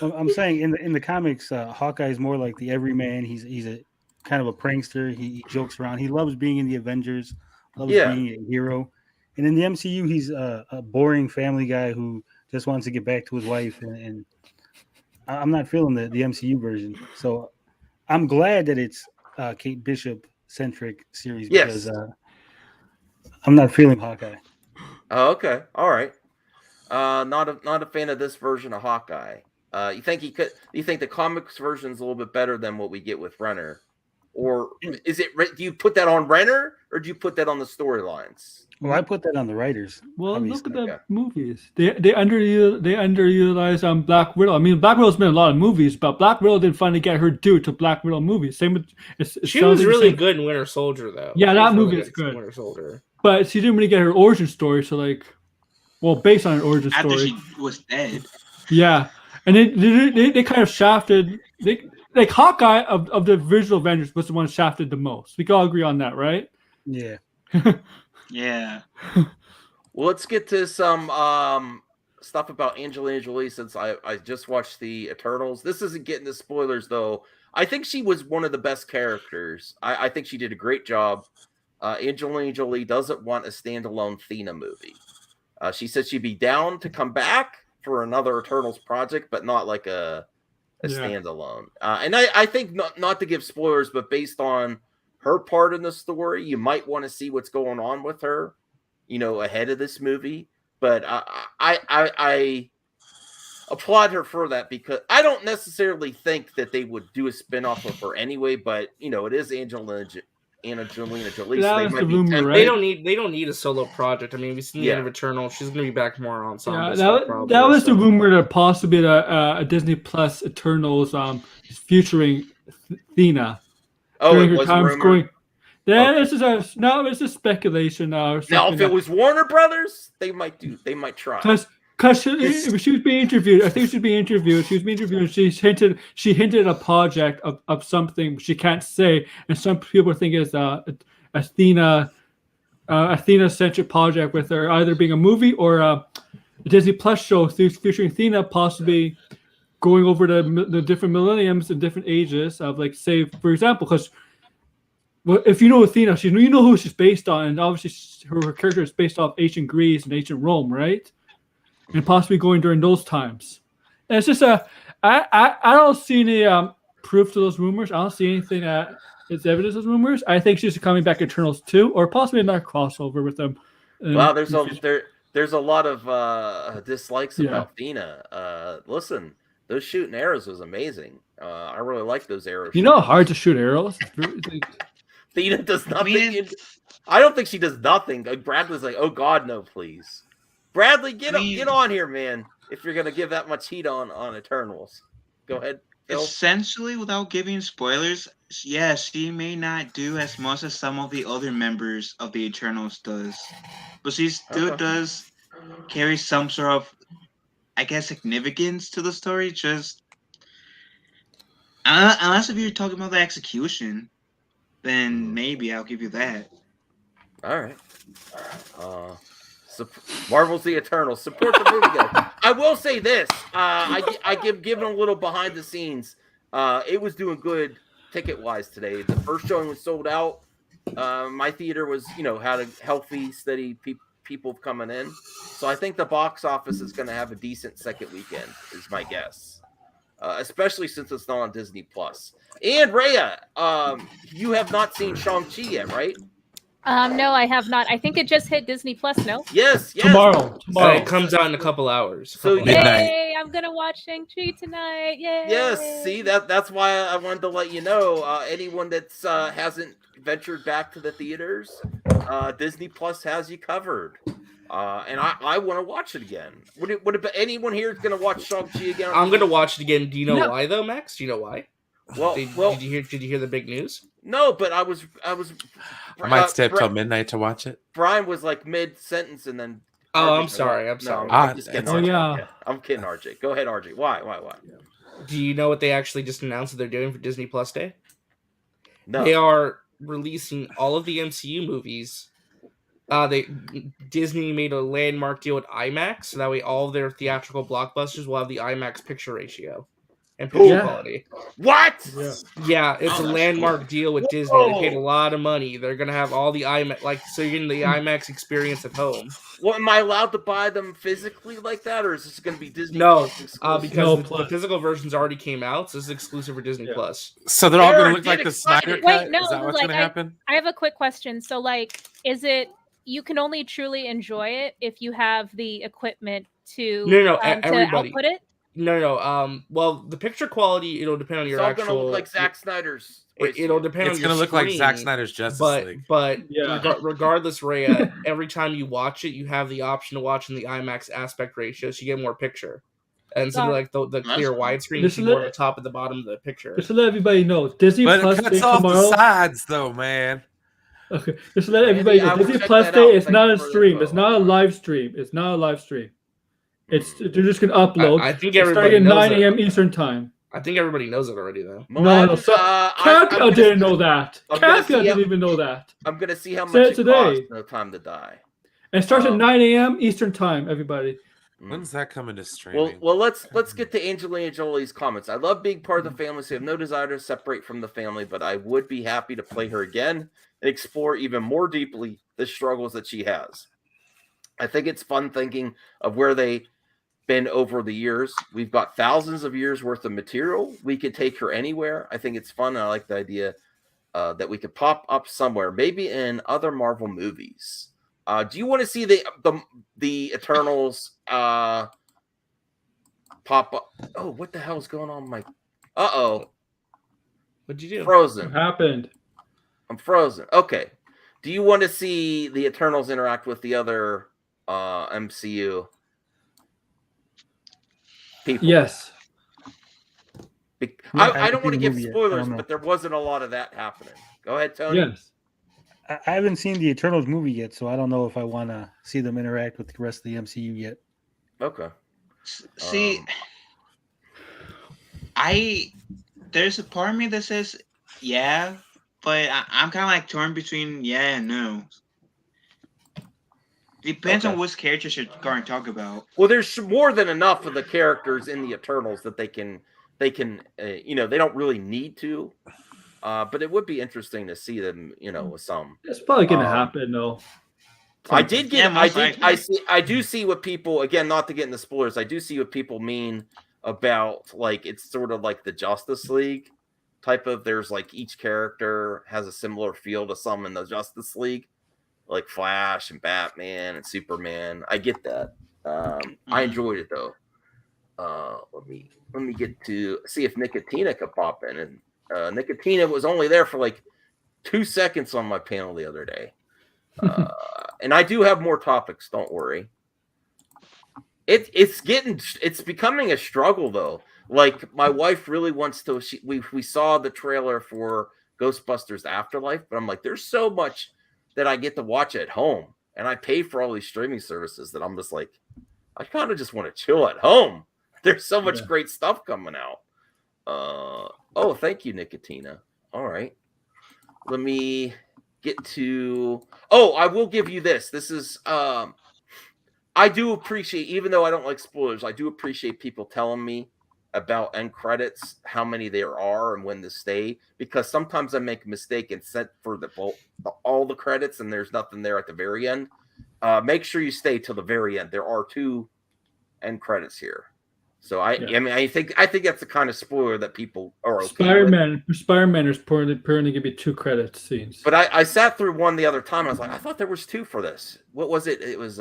I'm saying in the comics, Hawkeye is more like the everyman. He's a kind of a prankster. He jokes around. He loves being in the Avengers. Loves being a hero. And in the MCU, he's a boring family guy who just wants to get back to his wife, and I'm not feeling the MCU version. So I'm glad that it's Kate Bishop centric series because I'm not feeling Hawkeye. Oh, okay, all right. Not a fan of this version of Hawkeye. You think the comics version is a little bit better than what we get with Renner, or is it? Do you put that on Renner, or do you put that on the storylines? Well, I put that on the writers. Well, obviously. look at the movies. They underutilize Black Widow. I mean, Black Widow's been in a lot of movies, but Black Widow didn't finally get her due to Black Widow movies. Same with she was really good in Winter Soldier, though. Yeah, that movie is good. good. Winter Soldier, but she didn't really get her origin story. So based on an origin story, after she was dead. Yeah, and they kind of shafted. Like Hawkeye of the original Avengers was the one shafted the most. We can all agree on that, right? Yeah. Yeah. Well, let's get to some stuff about Angelina Jolie since I just watched the Eternals. This isn't getting the spoilers though. I think she was one of the best characters. I think she did a great job. Angelina Jolie doesn't want a standalone Thena movie. She said she'd be down to come back for another Eternals project, but not like a standalone. And I think not to give spoilers, but based on her part in the story, you might want to see what's going on with her, ahead of this movie. But I applaud her for that because I don't necessarily think that they would do a spinoff of her anyway. But it is Angelina Jolie. So they might be tempted. They don't need a solo project. I mean, we've seen the end of Eternal. She's going to be back more on ensemble. Yeah, that was the rumor that possibly a Disney Plus Eternals featuring Thena. Oh, it was rumored. This is speculation now. Now, if it was Warner Brothers, they might try. Because she was being interviewed. I think she was being interviewed. She was being interviewed. She hinted at a project of something she can't say, and some people think it's a Thena-centric project with her either being a movie or a Disney Plus show featuring Thena, possibly going over the different millenniums and different ages of, like, say, for example, because if you know Athena, you know who she's based on, and obviously her character is based off ancient Greece and ancient Rome, right? And possibly going during those times. And it's just I don't see any proof to those rumors. I don't see anything that is evidence of those rumors. I think she's coming back in Eternals 2, or possibly another crossover with them. Wow, there's a lot of dislikes about Athena. Listen, those shooting arrows was amazing. I really like those arrows. You know how hard to shoot arrows? Athena does nothing. I don't think she does nothing. Bradley's like, oh God, no, please. Bradley, get on here, man. If you're gonna give that much heat on Eternals, go ahead. Phil. Essentially, without giving spoilers, yeah, she may not do as much as some of the other members of the Eternals does, but she still does carry some sort of, I guess, significance to the story. Just unless if you're talking about the execution, then maybe I'll give you that. All right. Marvel's The Eternals. Support the movie, guys. I will say this. I give a little behind the scenes. It was doing good ticket-wise today. The first showing was sold out. My theater was, had a healthy, steady people coming in. So I think the box office is going to have a decent second weekend, is my guess. Especially since it's not on Disney Plus. And Rhea, you have not seen Shang-Chi yet, right? No, I have not. I think it just hit Disney Plus. No. Yes. Tomorrow. It comes out in a couple hours. So yay! I'm gonna watch Shang-Chi tonight. Yay! Yes. See, that's why I wanted to let you know. Anyone that's hasn't ventured back to the theaters, Disney Plus has you covered. And I want to watch it again. Would anyone here is going to watch Shang-Chi again? I'm going to watch it again. Do you know why though, Max? Do you know why? Well, did you hear the big news? No, but I might stay up till midnight to watch it. Brian was like mid sentence and then. Oh, I'm sorry. I'm sorry. I'm just kidding. I'm kidding, RJ. Go ahead, RJ. Why? Do you know what they actually just announced that they're doing for Disney Plus Day? No. They are releasing all of the MCU movies. Disney made a landmark deal with IMAX, so that way all of their theatrical blockbusters will have the IMAX picture ratio. and picture Yeah. quality. What? Yeah, it's a landmark deal with Disney. They paid a lot of money. They're gonna have all the IMAX, so you're getting the IMAX experience at home. Well, am I allowed to buy them physically like that, or is this going to be Disney No, Plus exclusive? because the physical versions already came out, so this is exclusive for Disney Plus. So they're all going to look like the Snyder Cut? Wait, no, Is that what's like going to happen? I have a quick question. So, like, is it you can only truly enjoy it if you have the equipment to No, to everybody. output it? No. Well, the picture quality, it'll depend on your It's all actual. going to look like Zack Snyder's. It'll depend It's on your going to look like Zack screen, Snyder's Justice League. But Yeah. regardless, Rhea, every time you watch it, you have the option to watch in the IMAX aspect ratio, so you get more picture. And instead of like the clear widescreen, you Just see let- more at the top and the bottom of the picture. Just to let everybody know, Disney But Plus it Day cuts off tomorrow. the sides, though, man. Okay, just to let everybody know, I will Disney check Plus that Day out. is Thank not you a for the stream. info. It's not a live stream. It's not a live stream. They're just gonna upload. I think It's everybody starting at knows 9 a.m. Eastern time. I think everybody knows it already, though. No, so Campia didn't know that. I'm gonna Campia see didn't even know that. I'm going to see how Said much it it today. costs. No Time to Die. And it starts at 9 a.m. Eastern time. Everybody. When's that coming to streaming? Well, let's get to Angelina Jolie's comments. I love being part of the family, so I have no desire to separate from the family, but I would be happy to play her again and explore even more deeply the struggles that she has. I think it's fun thinking of where they've been over the years. We've got thousands of years worth of material. We could take her anywhere. I think it's fun. I like the idea that we could pop up somewhere, maybe in other Marvel movies. Do you want to see the Eternals pop up? Oh, what the hell is going on, Mike? What'd you do? Frozen. What happened? I'm frozen. Okay. Do you want to see the Eternals interact with the other MCU people? Yes. I don't want to seen the give movie yet. I spoilers, don't know. but there wasn't a lot of that happening. Go ahead, Tony. Yes. I haven't seen the Eternals movie yet, so I don't know if I want to see them interact with the rest of the MCU yet. Okay. See, there's a part of me that says yeah, but I'm kind of like torn between yeah and no. Depends on which characters you're going to talk about. Well, there's more than enough of the characters in the Eternals that they can they don't really need to. But it would be interesting to see them, with some. It's probably gonna happen though. I do see what people, again, not to get into spoilers, I do see what people mean about, like, it's sort of like the Justice League type of, there's like each character has a similar feel to some in the Justice League, like Flash and Batman and Superman. I get that. I enjoyed it though. Let me get to see if Nicotina could pop in, and Nicotina was only there for like 2 seconds on my panel the other day. And I do have more topics, don't worry. It's becoming a struggle though. Like, my wife really wants to, we saw the trailer for Ghostbusters Afterlife, but I'm like, there's so much that I get to watch at home, and I pay for all these streaming services that I'm just like, I kind of just want to chill at home. There's so much great stuff coming out. Oh, thank you, Nicotina. All right. Let me get to... Oh, I will give you this. This is... I do appreciate, even though I don't like spoilers, I do appreciate people telling me about end credits, how many there are and when to stay, because sometimes I make a mistake and set for all the credits and there's nothing there at the very end. Make sure you stay till the very end. There are 2 end credits here. So I think that's the kind of spoiler that people are okay with. Spider-Man is apparently going to be 2 credit scenes. But I sat through one the other time. I was like, I thought there was 2 for this. What was it? It was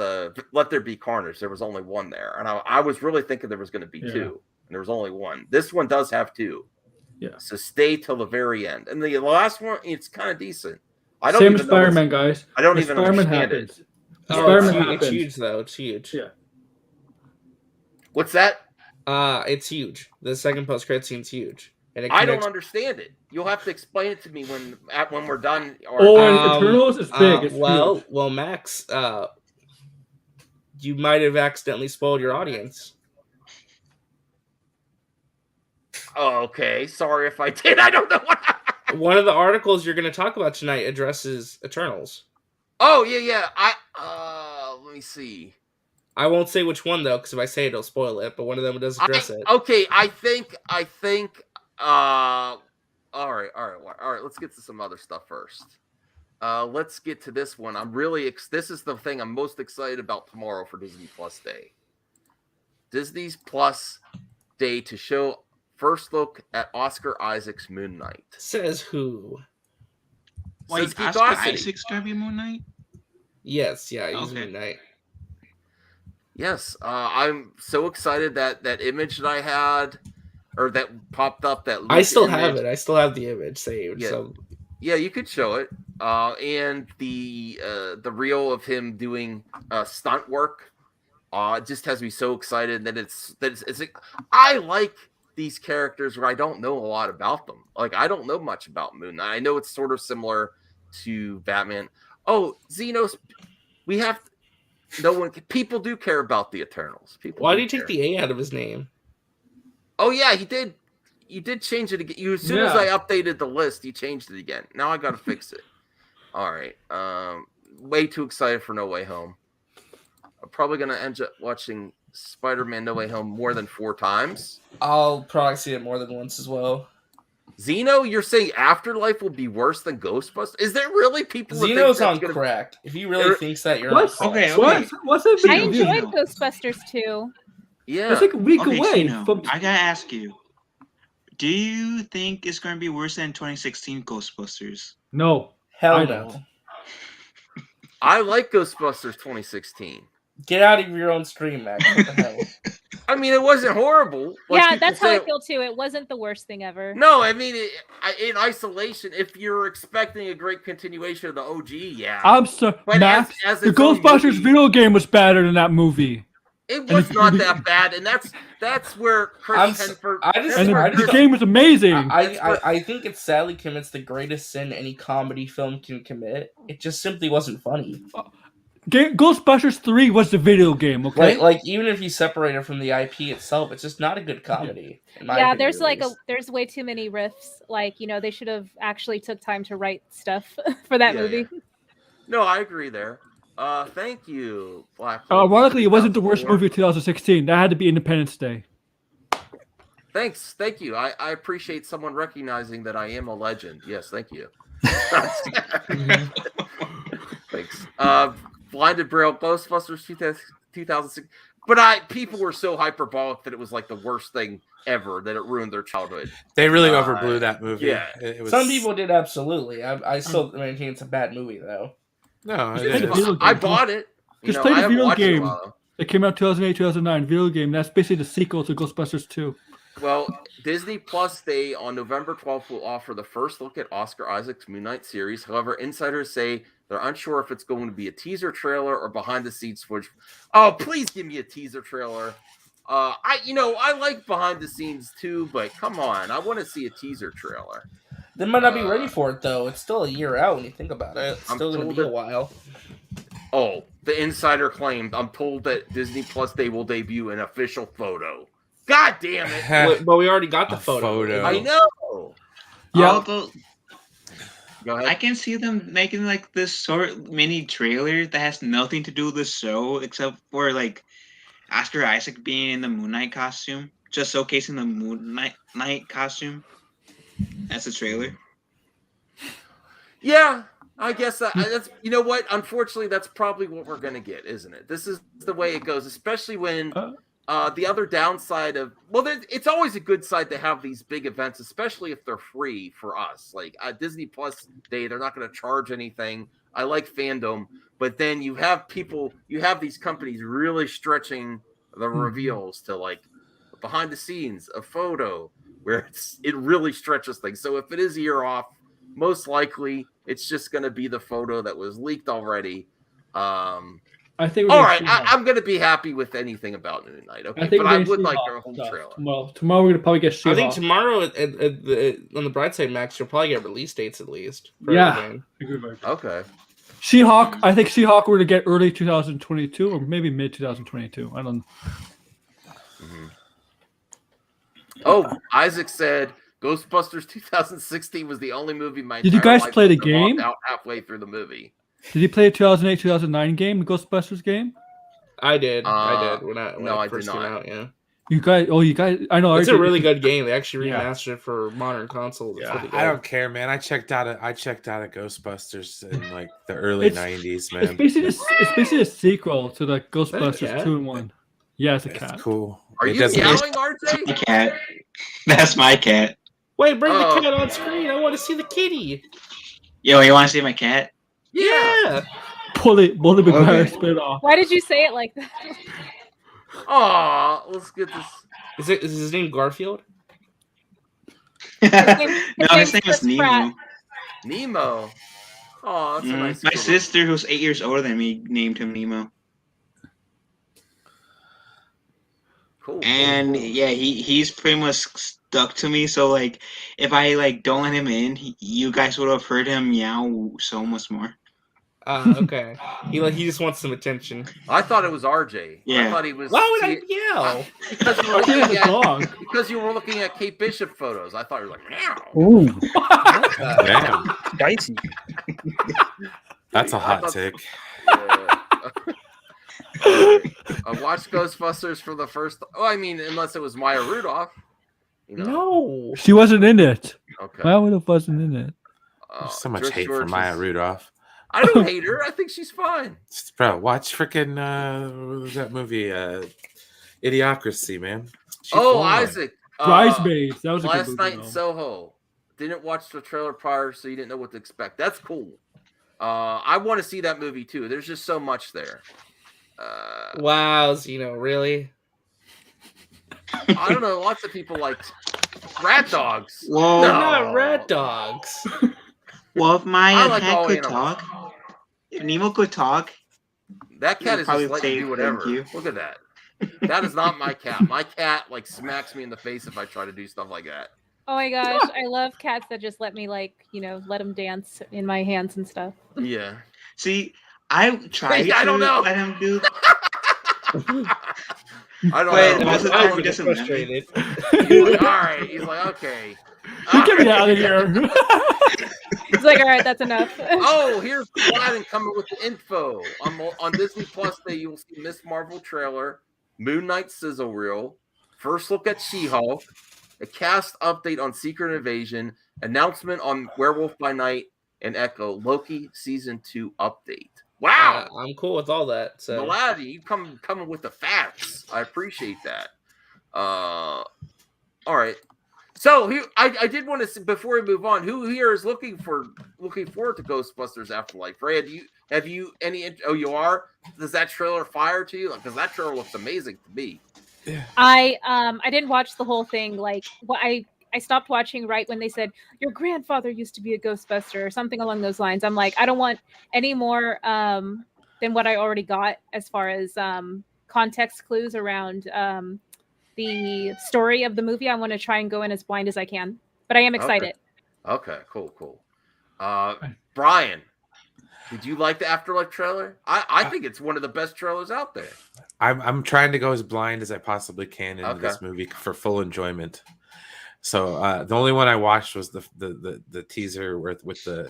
Let There Be Carnage. There was only 1 there, and I was really thinking there was going to be 2, and there was only 1. This one does have 2. Yeah. So stay till the very end. And the last one, it's kind of decent. Same as Spider-Man, guys. I don't even understand it. Spider-Man happens. It's huge though. It's huge. Yeah. What's that? It's huge. The second post-credit scene's huge. And I don't understand it. You'll have to explain it to me when we're done. Eternals is big. It's huge. Well, Max, you might have accidentally spoiled your audience. Oh, okay. Sorry if I did. I don't know what. One of the articles you're going to talk about tonight addresses Eternals. Oh yeah. Let me see. I won't say which one though, because if I say it, it'll spoil it. But one of them does address it. Okay, I think. All right. Let's get to some other stuff first. Let's get to this one. I'm really. This is the thing I'm most excited about tomorrow for Disney Plus Day. Disney's Plus Day to show first look at Oscar Isaac's Moon Knight. Says who? Wait, Says Geek Oscar Oddity. Isaac's gonna be Moon Knight? Yes, yeah, he's Okay. Moon Knight. Yes, I'm so excited that image that I had, or that popped up. That I still image, have it. I still have the image saved. Yeah. So Yeah, you could show it. And the reel of him doing stunt work just has me so excited that it's like, I like these characters where I don't know a lot about them. Like, I don't know much about Moon Knight. I know it's sort of similar to Batman. Oh, Xenos, we have people do care about the Eternals. People. why do did you care. take the A out of his name? Oh yeah, he did. You did change it again. As soon as I updated the list, you changed it again. Now I got to fix it. All right. Way too excited for No Way Home. I'm probably gonna end up watching Spider-Man No Way Home more than 4 times. I'll probably see it more than once as well. Zeno, you're saying Afterlife will be worse than Ghostbusters? Is there really people? who think Xeno's that's on gonna... crack. If he really thinks that, you're What's- on crack. Okay. What's that I video? enjoyed Ghostbusters too. Yeah. That's like a week Okay, away Gino, from. I gotta ask you. Do you think it's gonna be worse than 2016 Ghostbusters? No. Hell I no. don't. I like Ghostbusters 2016. Get out of your own stream, Max. What the hell? I mean, it wasn't horrible. Like Yeah, people that's how say- I feel too. It wasn't the worst thing ever. No, I mean, in isolation, if you're expecting a great continuation of the OG, yeah. I'm sorry, But Max. as The its own Ghostbusters movie- video game was better than that movie. It was not that bad, and that's where Chris Henford. And the game was amazing. I think it's sadly commits the greatest sin any comedy film can commit. It just simply wasn't funny. Ghostbusters 3 was the video game, okay? Like even if you separate it from the IP itself, it's just not a good comedy. in my Yeah, opinion, there's at like least. there's way too many riffs. Like, they should have actually took time to write stuff for that Yeah, movie. No, I agree there. Thank you, Black. Ironically, it wasn't the worst 2004. movie of 2016. That had to be Independence Day. Thank you. I appreciate someone recognizing that I am a legend. Yes, thank you. Thanks. Blinded Braille, Ghostbusters 2006. But people were so hyperbolic that it was like the worst thing ever, that it ruined their childhood. They really overblew that movie. Yeah. It was... Some people did absolutely. I still maintain it's a bad movie though. No, Just play the video game. I bought it. Just play I the haven't video watched it in a game. while. It came out 2008, 2009. Video game. That's basically the sequel to Ghostbusters 2. Well, Disney Plus Day on November 12th will offer the first look at Oscar Isaac's Moon Knight series. However, insiders say they're unsure if it's going to be a teaser trailer or behind-the-scenes footage. Oh, please give me a teaser trailer. I like behind-the-scenes too, but come on, I want to see a teaser trailer. They might not be ready for it though. It's still a year out when you think about it. It's I'm still gonna told be a that- while. Oh, the insider claimed. I'm told that Disney Plus Day will debut an official photo. God damn it! But we already got the photo. I know. Yeah. Although, I can see them making like this sort mini trailer that has nothing to do with the show except for like Oscar Isaac being in the Moon Knight costume, just showcasing the Moon Knight costume as a trailer. Yeah, I guess that's, you know what? Unfortunately, that's probably what we're going to get, isn't it? This is the way it goes, especially when the other downside of, it's always a good side to have these big events, especially if they're free for us. Like Disney Plus Day, they're not going to charge anything. I like fandom, but then you have these companies really stretching the reveals to like behind the scenes, a photo where it really stretches things. So if it is a year off, most likely it's just going to be the photo that was leaked already. I think. All right, I'm going to be happy with anything about Moon Knight. Okay, but I would like their whole trailer. Tomorrow we're gonna probably get I think She-Hulk. tomorrow on the bright side, Max, you'll probably get release dates at least. for Yeah. everything. Okay. She-Hulk. I think She-Hulk we're gonna get early 2022 or maybe mid 2022. I don't know. Oh, Isaac said Ghostbusters 2016 was the only movie my Did you entire guys life play the that walked game? out halfway through the movie. Did you play a 2008, 2009 game, the Ghostbusters game? I did when no, I it first did came not. out. Yeah. You guys, I know. It's RJ, a really good game. They actually Yeah. remastered it for modern consoles. It's really good. I don't care, man. I checked out of Ghostbusters in like the early '90s, man. It's basically a sequel to the cat? Ghostbusters 2 in 1. Yeah, it's a cat. Cool. Are you yelling, RJ? My cat. That's my cat. Wait, bring the cat on screen. I want to see the kitty. Yo, you want to see my cat? Yeah. Bully McGuire Okay. spit off. Why did you say it like that? Aw, let's get this. Is his name Garfield? No, his name is Chris Nemo. Pratt. Nemo. Oh, that's a nice. My little- sister, who's 8 years older than me, named him Nemo. Cool. And yeah, he's pretty much stuck to me. So like, if I like don't let him in, you guys would have heard him meow so much more. Okay. He just wants some attention. I thought it was RJ. Yeah. I thought he was. Why would I yell? Because you were looking at, because you were looking at Kate Bishop photos. I thought you were like, meow. Ooh, Damn, dicey. that's a hot take. I watched Ghostbusters for the first. Oh, I mean, unless it was Maya Rudolph. You know. No. She wasn't in it. Okay. Maya Rudolph wasn't in it. There's so much George hate for George Maya is- Rudolph. I don't hate her. I think she's fine. Bro, watch freaking what was that movie? Idiocracy, man. She's Oh, fine. Isaac. Bridesmaids. That was a Last good night movie. in Soho. Didn't watch the trailer prior, so you didn't know what to expect. That's cool. I want to see that movie too. There's just so much there. Wow, really? I don't know. Lots of people like rat dogs. Whoa. They're No. not rat dogs. Well, if my I like cat all could animals. talk, if Nemo could talk, That cat You'd is probably just letting say you do thank whatever. you. Look at that. That is not my cat. My cat like smacks me in the face if I try to do stuff like that. Oh my gosh, I love cats that just let me let them dance in my hands and stuff. Yeah. see, I tried I don't to know. let him do. I don't But know. most of the time he doesn't let me. frustrated. He's like, all right. He's like, okay. Get me out of here. It's like, all right, that's enough. Oh, here's Aladdin coming with the info. On Disney Plus Day, you will see Miss Marvel trailer, Moon Knight sizzle reel, first look at She-Hulk, a cast update on Secret Invasion, announcement on Werewolf by Night, and Echo Loki season 2 update. Wow, I'm cool with all that. So Aladdin, you coming with the facts. I appreciate that. All right. So here, I did want to see, before we move on, who here is looking forward to Ghostbusters Afterlife? Ray, have you any? Oh, you are. Does that trailer fire to you? Because that trailer looks amazing to me. I didn't watch the whole thing. I stopped watching right when they said your grandfather used to be a Ghostbuster or something along those lines. I'm like, I don't want any more than what I already got as far as context clues around the story of the movie. I want to try and go in as blind as I can, but I am excited. Okay, cool. Brian, did you like the Afterlife trailer? I think it's one of the best trailers out there. I'm trying to go as blind as I possibly can into this Okay. movie for full enjoyment. So the only one I watched was the teaser with the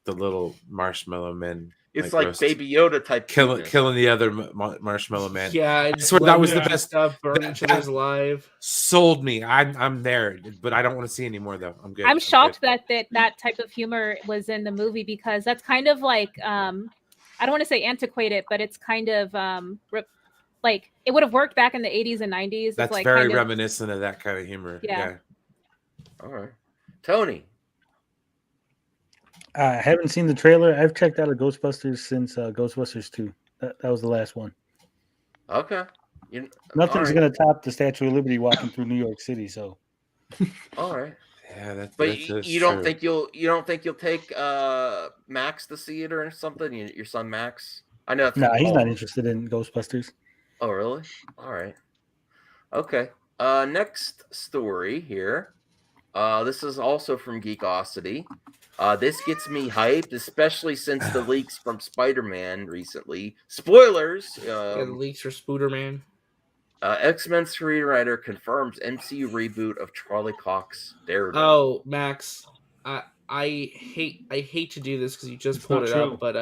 little marshmallow men. It's like Baby Yoda type killing the other marshmallow man. Yeah, I swear that was the best stuff. Burning each other's alive. Sold me. I'm there, but I don't want to see any more though. I'm good. I'm shocked that type of humor was in the movie because that's kind of like I don't want to say antiquated, but it's kind of like it would have worked back in the 80s and 90s. That's like very kind of, reminiscent of that kind of humor. Yeah. All right, Tony. I haven't seen the trailer. I've checked out of Ghostbusters since Ghostbusters 2. That was the last one. Okay. Nothing's all right. going to top the Statue of Liberty walking through New York City. So, All right. Yeah, But you don't think you'll take Max to see it or something? Your son Max? I know. nah, he's not interested in Ghostbusters. Oh, really? All right. Okay. Next story here. This is also from Geekosity. This gets me hyped, especially since the leaks from Spider-Man recently. Spoilers. The leaks for Spooderman. X-Men screenwriter confirms MCU reboot of Charlie Cox Daredevil. Oh, Max, I hate to do this because you just It's pulled not it true. up, but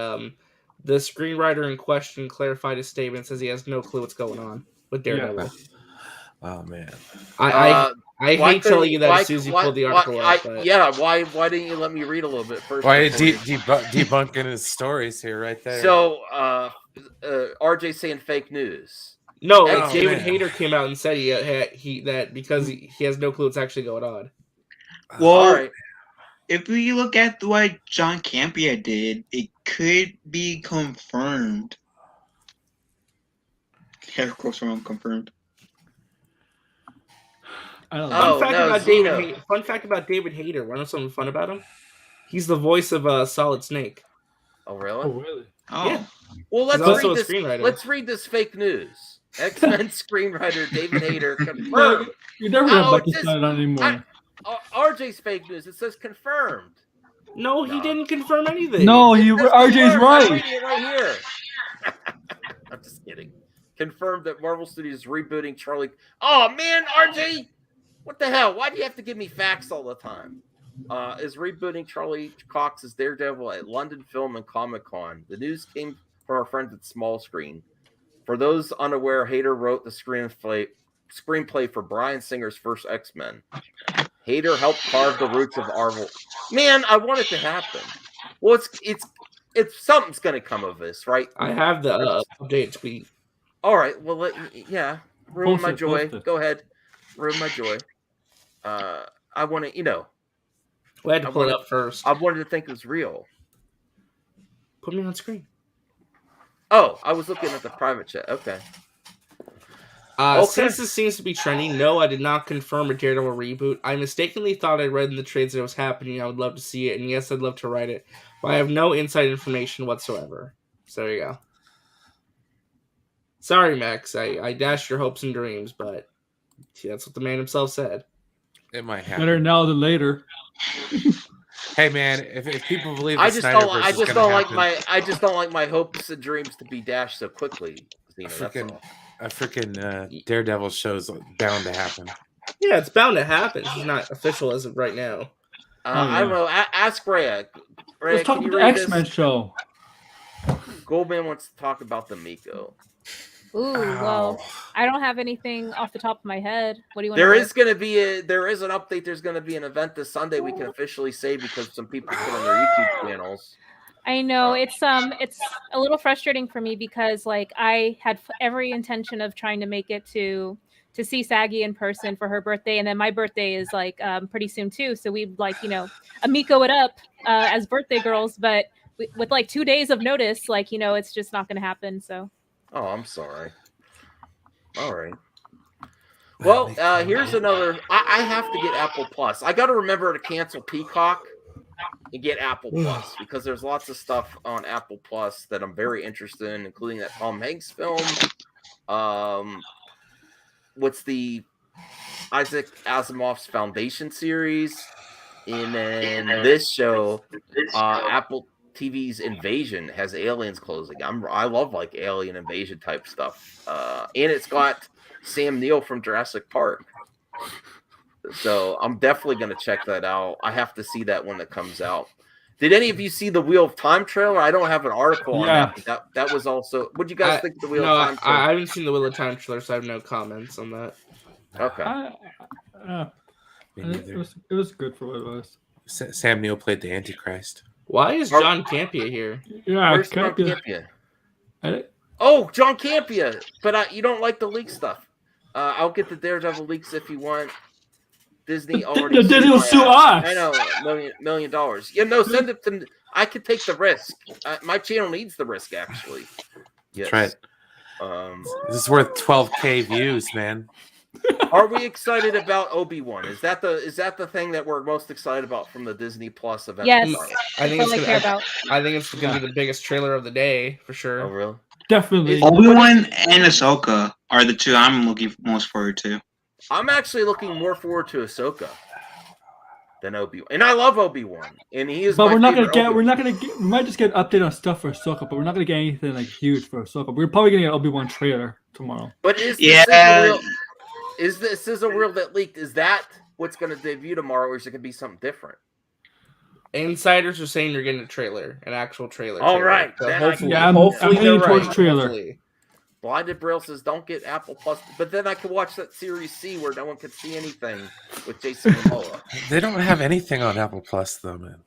The screenwriter in question clarified his statement, says he has no clue what's going on with Daredevil. Oh man, I hate telling you that as soon as you pull the article up. Why didn't you let me read a little bit first? Why debunking his stories here right there? So RJ saying fake news. No, like David Hayter came out and said that because he has no clue what's actually going on. Well, if we look at what John Campea did, it could be confirmed. Yeah, of course, we're unconfirmed. Fun fact about David Hayter. Want to know something fun about him? He's the voice of Solid Snake. Oh, really? Oh, really? Oh. Yeah. Well, let's read this fake news. X-Men screenwriter David Hayter confirmed. You're never going to butt this side on anymore. RJ's fake news. It says confirmed. No, he didn't confirm anything. No, RJ's right. I'm reading it right here. I'm just kidding. Confirmed that Marvel Studios is rebooting Charlie. Oh man, RJ, what the hell? Why do you have to give me facts all the time? Is rebooting Charlie Cox's Daredevil at London Film and Comic Con. The news came from our friends at Small Screen. For those unaware, Hayter wrote the screenplay for Bryan Singer's first X-Men. Hayter helped carve the roots of Marvel. Man, I want it to happen. Well, it's something's going to come of this, right? I have the update tweet. All right. Well, ruin my joy. Go ahead. Ruin my joy. I want to, We had to pull it up first. I wanted to think it was real. Put me on screen. Oh, I was looking at the private chat. Okay. Since this seems to be trending, no, I did not confirm a Daredevil reboot. I mistakenly thought I read in the trades that it was happening. I would love to see it, and yes, I'd love to write it, but I have no inside information whatsoever. So there you go. Sorry, Max. I dashed your hopes and dreams, but that's what the man himself said. It might happen. Better now than later. Hey man, if people believe I just don't like my hopes and dreams to be dashed so quickly. A freaking Daredevil show's bound to happen. Yeah, it's bound to happen. It's not official as of right now. I don't know. Ask Rhea. Let's talk about the X-Men show. Goldman wants to talk about the Miko. Ooh, well, I don't have anything off the top of my head. What do you want? There is an update. There's going to be an event this Sunday. We can officially say because some people put on their YouTube channels. I know it's a little frustrating for me because I had every intention of trying to make it to see Saggy in person for her birthday, and then my birthday is pretty soon too. So we'd Amico it up as birthday girls, but with 2 days of notice, it's just not going to happen. So. Oh, I'm sorry. All right. Well, here's another. I have to get Apple Plus. I got to remember to cancel Peacock and get Apple Plus because there's lots of stuff on Apple Plus that I'm very interested in, including that Tom Hanks film. What's the Isaac Asimov's Foundation series? And then this show, Apple TV's Invasion has aliens closing. I love alien invasion type stuff. And it's got Sam Neill from Jurassic Park. So I'm definitely going to check that out. I have to see that when it comes out. Did any of you see the Wheel of Time trailer? I don't have an article on that. That was also. What do you guys think of the Wheel of Time trailer? I haven't seen the Wheel of Time trailer, so I have no comments on that. Okay. It was good for what it was. Sam Neill played the Antichrist. Why is John Campea here? Yeah, where's John Campea? Oh, John Campea. But you don't like the leak stuff. I'll get the Daredevil leaks if you want. Disney already. Disney will sue us. I know, $1 million. Yeah, no, send it to. I could take the risk. My channel needs the risk, actually. Yes. That's right. This is worth 12K views, man. Are we excited about Obi-Wan? Is that the thing that we're most excited about from the Disney Plus event? Yes, I think it's going to be the biggest trailer of the day for sure. Oh, really? Definitely. Obi-Wan and Ahsoka are the two I'm looking most forward to. I'm actually looking more forward to Ahsoka than Obi-Wan, and I love Obi-Wan, and he is. But we're not gonna get. Obi-Wan. We're not gonna get. We might just get an update on stuff for Ahsoka, but we're not gonna get anything huge for Ahsoka. We're probably gonna get an Obi-Wan trailer tomorrow. But is this a real that leaked? Is that what's going to debut tomorrow, or is it going to be something different? Insiders are saying you're getting a trailer, an actual trailer. All right. So then hopefully, Yeah, I'm hopefully leaning they're towards right. trailer. Hopefully. Blinded Braille says don't get Apple Plus, but then I could watch that Series C where no one could see anything with Jason Momoa. They don't have anything on Apple Plus though, man.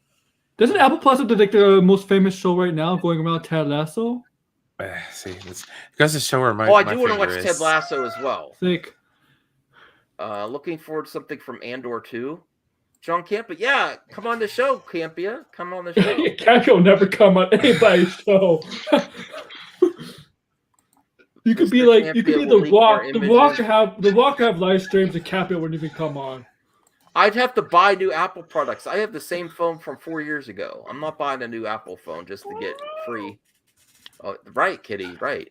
Doesn't Apple Plus have the most famous show right now going around, Ted Lasso? See, it's because the show where my I my do want to finger watch is. Ted Lasso as well. Sick. Looking forward to something from Andor 2. John Campia, yeah, come on the show, Campia. Come on the show. Campia will never come on anybody's show. You could be like, you could be the Rock. The Rock have live streams, and Campia wouldn't even come on. I'd have to buy new Apple products. I have the same phone from 4 years ago. I'm not buying a new Apple phone just to get free. Oh, right, Kitty, right.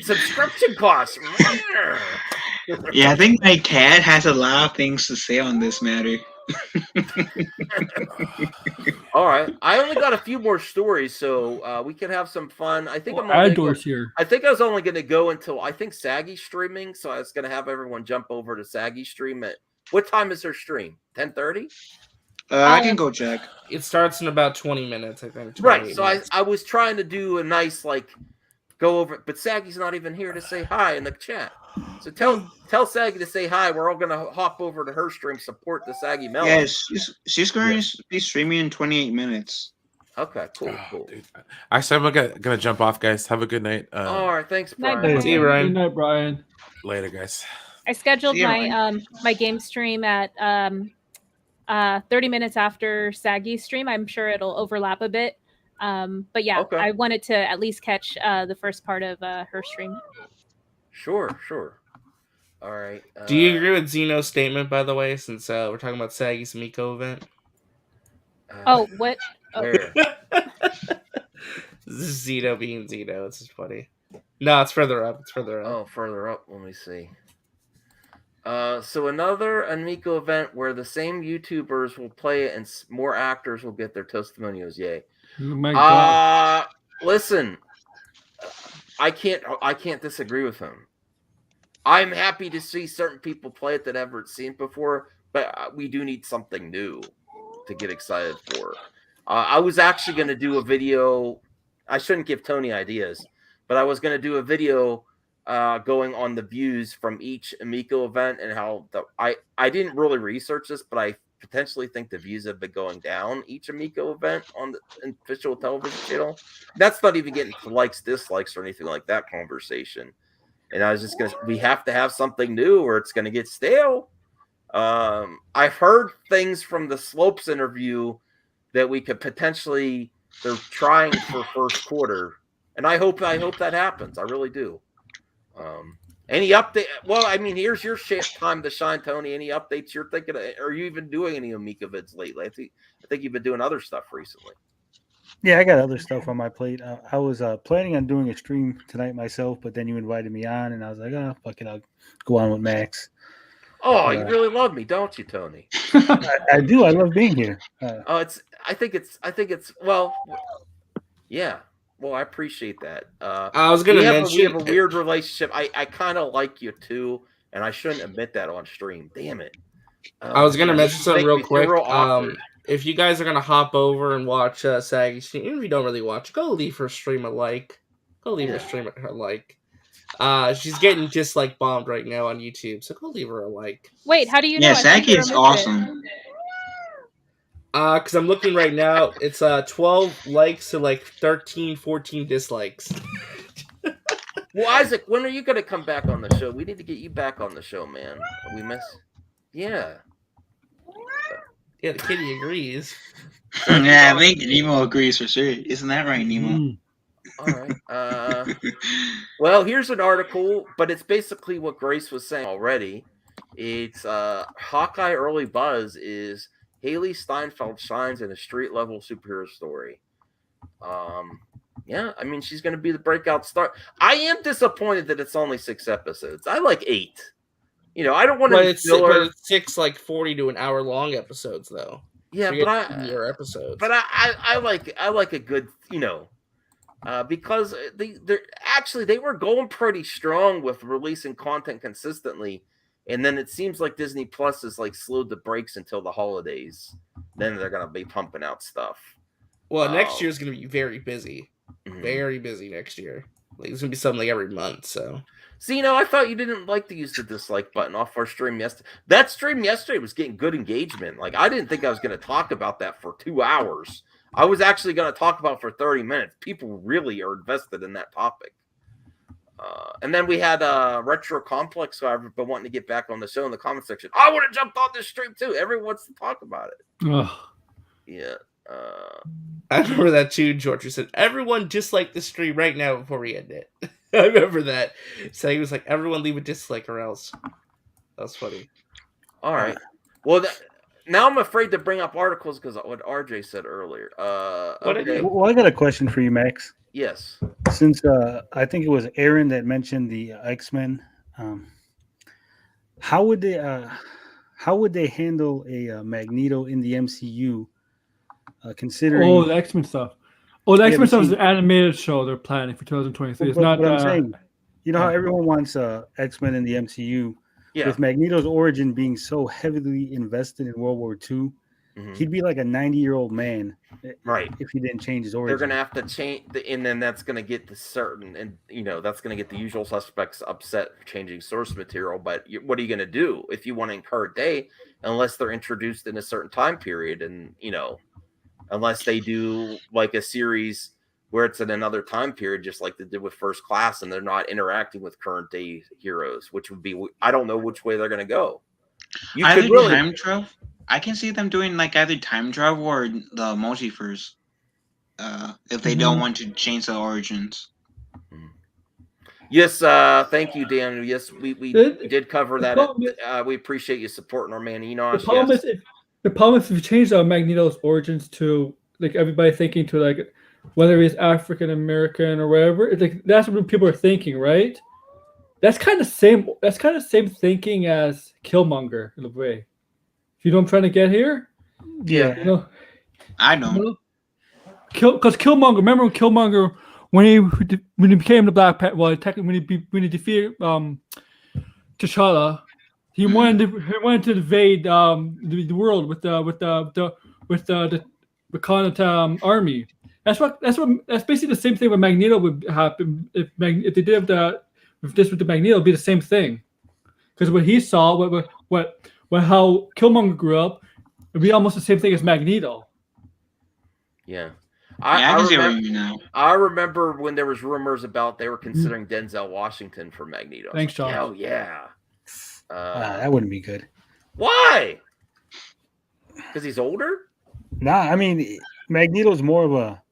Subscription costs. Yeah, I think my cat has a lot of things to say on this matter. All right, I only got a few more stories, so we can have some fun. I think Here. I think I was only going to go until I think Saggy's streaming, so I was going to have everyone jump over to Saggy's stream at what time is her stream? 10:30. I can go check. It starts in about 20 minutes, I think. Right. So I was trying to do a nice go over, but Saggy's not even here to say hi in the chat. So tell Saggy to say hi. We're all gonna hop over to her stream, support the Saggy Melon. Yes, she's going to be streaming in 28 minutes. Okay, cool. Dude. Actually, I'm gonna jump off, guys. Have a good night. All right, thanks, Night, Brian. See you, Ryan. Good night, Brian. Later, guys. I scheduled See ya, my my game stream at 30 minutes after Saggy's stream. I'm sure it'll overlap a bit. But yeah, Okay. I wanted to at least catch the first part of her stream. Sure. All right. Do you agree with Zeno's statement, by the way, since we're talking about Saggy's Miko event? Oh, what? Oh. Where? This is Zeno being Zeno. It's just funny. No, it's further up. Oh, further up. Let me see. So another Amico event where the same YouTubers will play it and more actors will get their testimonials. Yay! Oh my God. Listen, I can't disagree with him. I'm happy to see certain people play it that haven't seen it before, but we do need something new to get excited for. I was actually going to do a video. I shouldn't give Tony ideas, but I was going to do a video going on the views from each Amico event and how I didn't really research this, but I potentially think the views have been going down each Amico event on the official television channel. That's not even getting to likes, dislikes, or anything like that conversation. And I was just we have to have something new or it's going to get stale. I've heard things from the Slopes interview that we could potentially, they're trying for first quarter. And I hope that happens. I really do. Any update? Well, I mean, here's your time to shine, Tony. Any updates you're thinking of? Are you even doing any Amica vids lately? I think you've been doing other stuff recently. Yeah, I got other stuff on my plate. I was planning on doing a stream tonight myself, but then you invited me on, and I was like, oh, fuck it, I'll go on with Max. Oh, you really love me, don't you, Tony? I do. I love being here. I think it's well, yeah. Well, I appreciate that. I was going to mention we have a weird relationship. I kind of like you too, and I shouldn't admit that on stream. Damn it. I was going to mention something real quick. Awkward. If you guys are going to hop over and watch Saggy stream, even if you don't really watch, go leave her stream a like. Go leave her stream her like. She's getting just like bombed right now on YouTube, so go leave her a like. Wait, how do you know? Yeah, Saggy is awesome. Because I'm looking right now, it's 12 likes to like 13, 14 dislikes. Well, Isaac, when are you going to come back on the show? We need to get you back on the show, man. We miss. Yeah. Yeah, the kitty agrees. Yeah, I think Nemo agrees for sure. Isn't that right, Nemo? All right. Well, here's an article, but it's basically what Grace was saying already. It's Hawkeye early buzz is Hailee Steinfeld shines in a street level superhero story. Yeah, I mean she's going to be the breakout star. I am disappointed that it's only 6 episodes. I like 8. You know, I don't want to. But it's 6 like 40 to an hour long episodes though. Yeah, so episodes. But I like a good, you know, because they were going pretty strong with releasing content consistently And then it seems like Disney Plus has like slowed the brakes until the holidays. Then they're gonna be pumping out stuff. Well, next year is going to be very busy. Very busy next year. Like, it's going to be something like every month, so. See, I thought you didn't like to use the dislike button off our stream yesterday. That stream yesterday was getting good engagement. Like, I didn't think I was going to talk about that for 2 hours. I was actually going to talk about it for 30 minutes. People really are invested in that topic. And then we had Retro Complex, however, but wanting to get back on the show in the comment section. I would have jumped on this stream too. Everyone wants to talk about it. Ugh. Yeah. I remember that too, George. You said, everyone dislike the stream right now before we end it. I remember that. So he was like, everyone leave a dislike or else. That was funny. All right. Well, now I'm afraid to bring up articles because of what RJ said earlier. Okay. Well, I got a question for you, Max. Yes. Since I think it was Aaron that mentioned the X-Men, how would they handle a Magneto in the MCU? Considering the X-Men stuff. Oh, the X-Men stuff is an animated show they're planning for 2023. It's not. But I'm saying, how everyone wants X-Men in the MCU. Yeah. With Magneto's origin being so heavily invested in World War II, he'd be like a 90-year-old man, right? If he didn't change his origin. They're gonna have to change, and then that's gonna get the certain, and that's gonna get the usual suspects upset for changing source material. But what are you gonna do if you want to incur a day, unless they're introduced in a certain time period, and unless they do like a series where it's in another time period, just like they did with First Class, and they're not interacting with current day heroes, which would be, I don't know which way they're going to go. Time travel. I can see them doing like either time travel or the multiverse, if they don't want to change the origins. Yes, thank you, Dan. Yes, we did cover that. We appreciate you supporting our man Enosh. The problem is if you change Magneto's origins to like everybody thinking to like whether he's African American or whatever, it's like that's what people are thinking, right? That's kind of same thinking as Killmonger in a way. You know what I'm trying to get here? Yeah. I know. Because Killmonger, remember when Killmonger when he became the Black Panther, well, technically when he defeated T'Challa. He wanted to invade the world with the Wakanda army. That's basically the same thing with Magneto would happen if they did if this with the Magneto, it'd be the same thing. Because what he saw, how Killmonger grew up, it'd be almost the same thing as Magneto. Yeah. I remember when there was rumors about they were considering Denzel Washington for Magneto. Thanks, John. Oh yeah. That wouldn't be good. Why? Because he's older? Nah, I mean, Magneto's more of a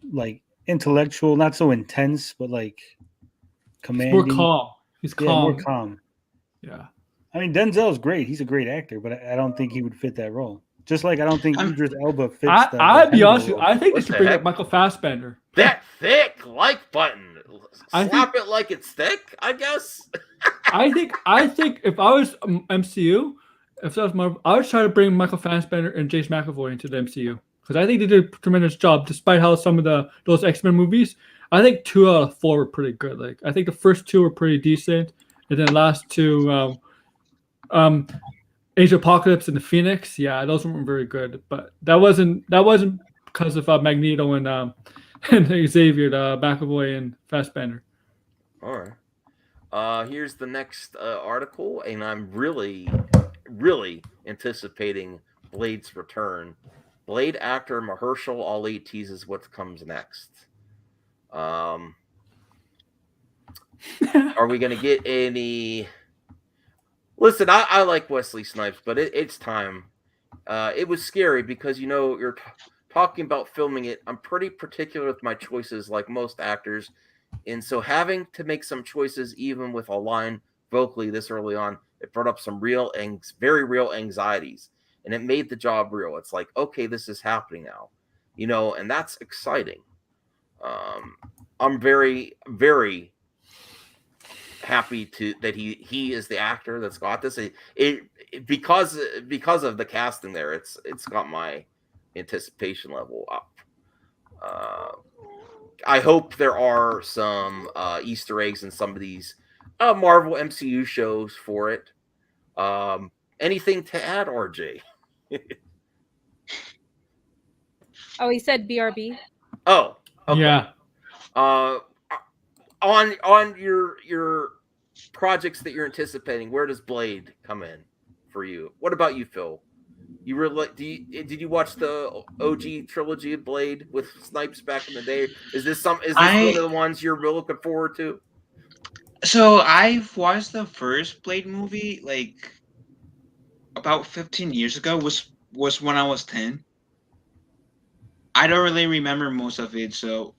like intellectual, not so intense, but like commanding. He's more calm. He's calm. More calm. Yeah. I mean, Denzel's great. He's a great actor, but I don't think he would fit that role. Just like I don't think Idris Elba fits. I'd be honest with you. I think they should bring up Michael Fassbender. That thick like button. Slap it like it's thick, I guess. I think if I was MCU, if that was Marvel, I would try to bring Michael Fassbender and James McAvoy into the MCU because I think they did a tremendous job. Despite how some of those X-Men movies, I think 2 out of 4 were pretty good. Like I think the first 2 were pretty decent, and then the last 2, Age of Apocalypse and the Phoenix, yeah, those weren't very good. But that wasn't because of Magneto and Xavier, McAvoy and Fassbender. All right. Here's the next article, and I'm really anticipating Blade's return. Blade actor Mahershala Ali teases what comes next. Are we going to get any... Listen, I like Wesley Snipes, but it's time. It was scary because, you're talking about filming it. I'm pretty particular with my choices, like most actors. And so having to make some choices, even with a line vocally this early on, it brought up some very real anxieties. And it made the job real. It's like, okay, this is happening now. And that's exciting. I'm very, very happy that he is the actor that's got this. Because of the casting there, it's got my anticipation level up. I hope there are some Easter eggs in some of these Marvel MCU shows for it. Anything to add, RJ? Oh, he said BRB. Oh, okay. Yeah. On your projects that you're anticipating, where does Blade come in for you? What about you, Phil? You really did you watch the OG trilogy of Blade with Snipes back in the day? Is this one of the ones you're real looking forward to? So I've watched the first Blade movie like about 15 years ago. Was when I was 10. I don't really remember most of it, so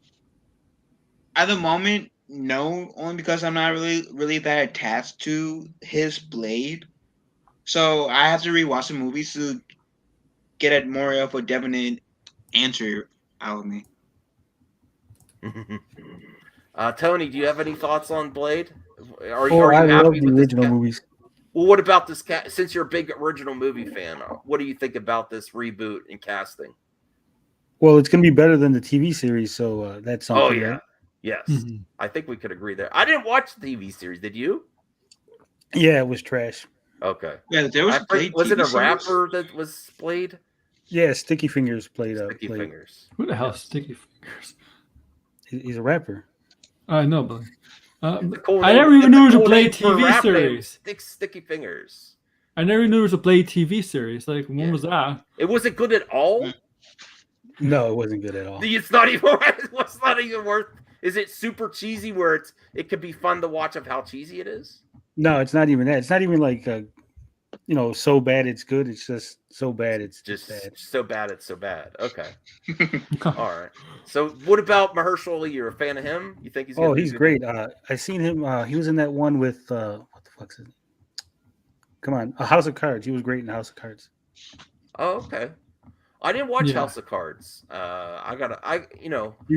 at the moment, no, only because I'm not really that attached to his Blade. So I have to rewatch the movies to get a more of a definite answer out of me. Tony, do you have any thoughts on Blade? Are I you love happy the with original this movies. Well, what about this since you're a big original movie fan, what do you think about this reboot and casting? Well, it's going to be better than the TV series, so that's something. Oh yeah, right? yes. I think we could agree there. I didn't watch the TV series. Did you? Yeah, it was trash. Okay. Yeah, there was Blade. Was it TV a series? rapper that was Blade? Yeah, Sticky Fingers played. Sticky Fingers. Who the hell is Sticky Fingers? He's a rapper. I know, but Cool I name. never even knew it was a Cool Blade name for a TV rap name. series. Sticky Fingers. I never knew it was a Blade TV series. Like, when was that? It wasn't good at all. No, it wasn't good at all. It's not even. It's not even worth. Is it super cheesy where it could be fun to watch of how cheesy it is? No, it's not even that. It's not even like so bad it's good. It's just so bad it's Just bad. so bad it's so bad. Okay. All right. So what about Mahershala? You're a fan of him? You think he's? Oh, he's great. I seen him. He was in that one with what the fuck's it? Come on, House of Cards. He was great in House of Cards. Oh, okay. I didn't watch Yeah. House of Cards. You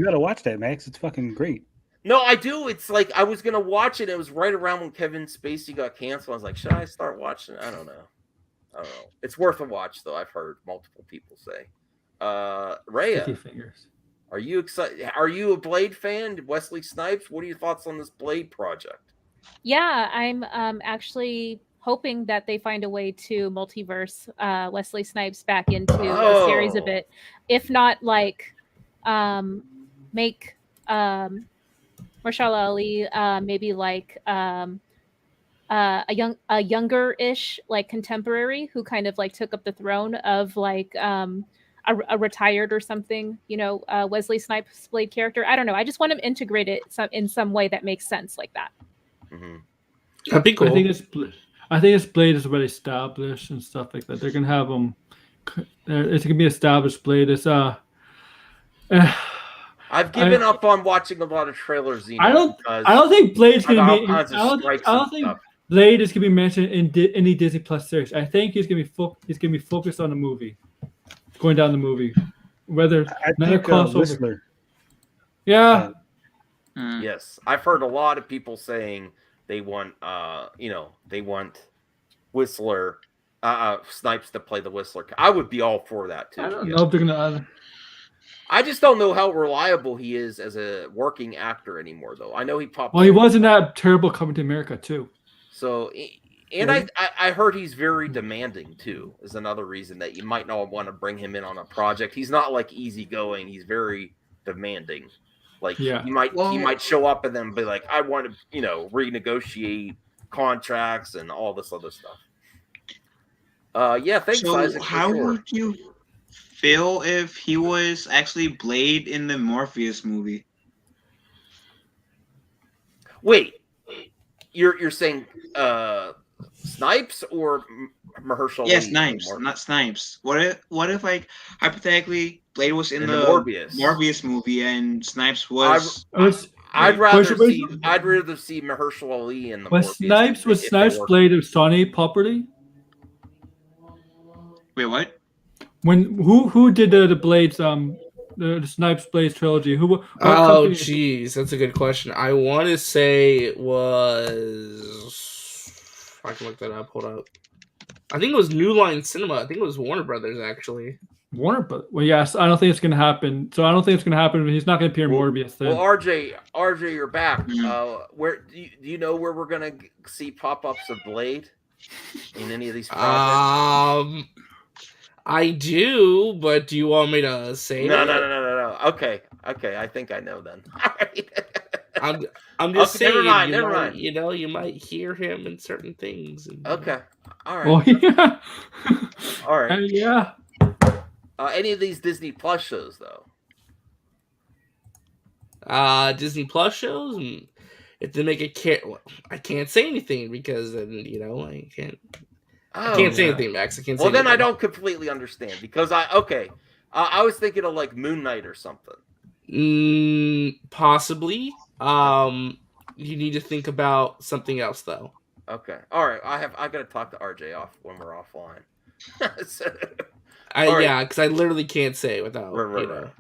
gotta watch that, Max. It's fucking great. No, I do. It's like I was gonna watch it. It was right around when Kevin Spacey got canceled. I was like, should I start watching it? I don't know. It's worth a watch, though. I've heard multiple people say. Rhea, Sticky Fingers. are you excited? Are you a Blade fan? Wesley Snipes. What are your thoughts on this Blade project? Yeah, I'm actually hoping that they find a way to multiverse Wesley Snipes back into a series of it. If not, like make Mahershala Ali maybe like a younger-ish like contemporary who kind of like took up the throne of like a retired or something, Wesley Snipes Blade character. I don't know. I just want him integrated in some way that makes sense like that. That'd be cool. I think his Blade is already established and stuff like that. They're gonna have him. It's gonna be established Blade. It's I've given up on watching a lot of trailers. I don't think Blade's gonna be. I don't think Blade is gonna be mentioned in any Disney Plus series. I think he's gonna be focused on the movie, going down the movie. Whether another crossover. Whistler. Yeah. Yes, I've heard a lot of people saying they want, they want Whistler, Snipes to play the Whistler. I would be all for that too. I don't know if they're gonna. I just don't know how reliable he is as a working actor anymore, though. I know he popped. Well, he was in that terrible Coming to America too. So, and I heard he's very demanding too. Is another reason that you might not want to bring him in on a project. He's not like easygoing. He's very demanding. Like he might show up and then be like, I want to, renegotiate contracts and all this other stuff. Thanks, So Isaac. how would you feel if he was actually Blade in the Morpheus movie? Wait, you're saying Snipes or Mahershala? Yes, Snipes, not Snipes. What if like hypothetically Blade was in the Morbius movie and Snipes was? I'd rather see Mahershala Ali in the Morbius. Was Snipes Blade of Sony property? Wait, what? Who did the Blades the Snipes Blades trilogy? What jeez, that's a good question. I want to say it was. I can look that up. Hold up. I think it was New Line Cinema. I think it was Warner Brothers actually. Warner, but well, yes, I don't think it's going to happen. So I don't think it's going to happen. He's not going to appear in Morbius. Then. Well, RJ, you're back. Where do you know where we're gonna see pop-ups of Blade in any of these projects? I do, but do you want me to say No. Okay, I think I know then. All right. I'm just saying. Never mind. You know, you might hear him in certain things. Okay. All right. Oh yeah. All right. Yeah. Any of these Disney Plus shows though? Disney Plus shows. If they make I can't say anything because then I can't. I can't say anything, Max. I can't. Well, then I don't completely understand because I was thinking of like Moon Knight or something. Possibly. You need to think about something else though. Okay. All right. I got to talk to RJ off when we're offline. Yeah, because I literally can't say without right.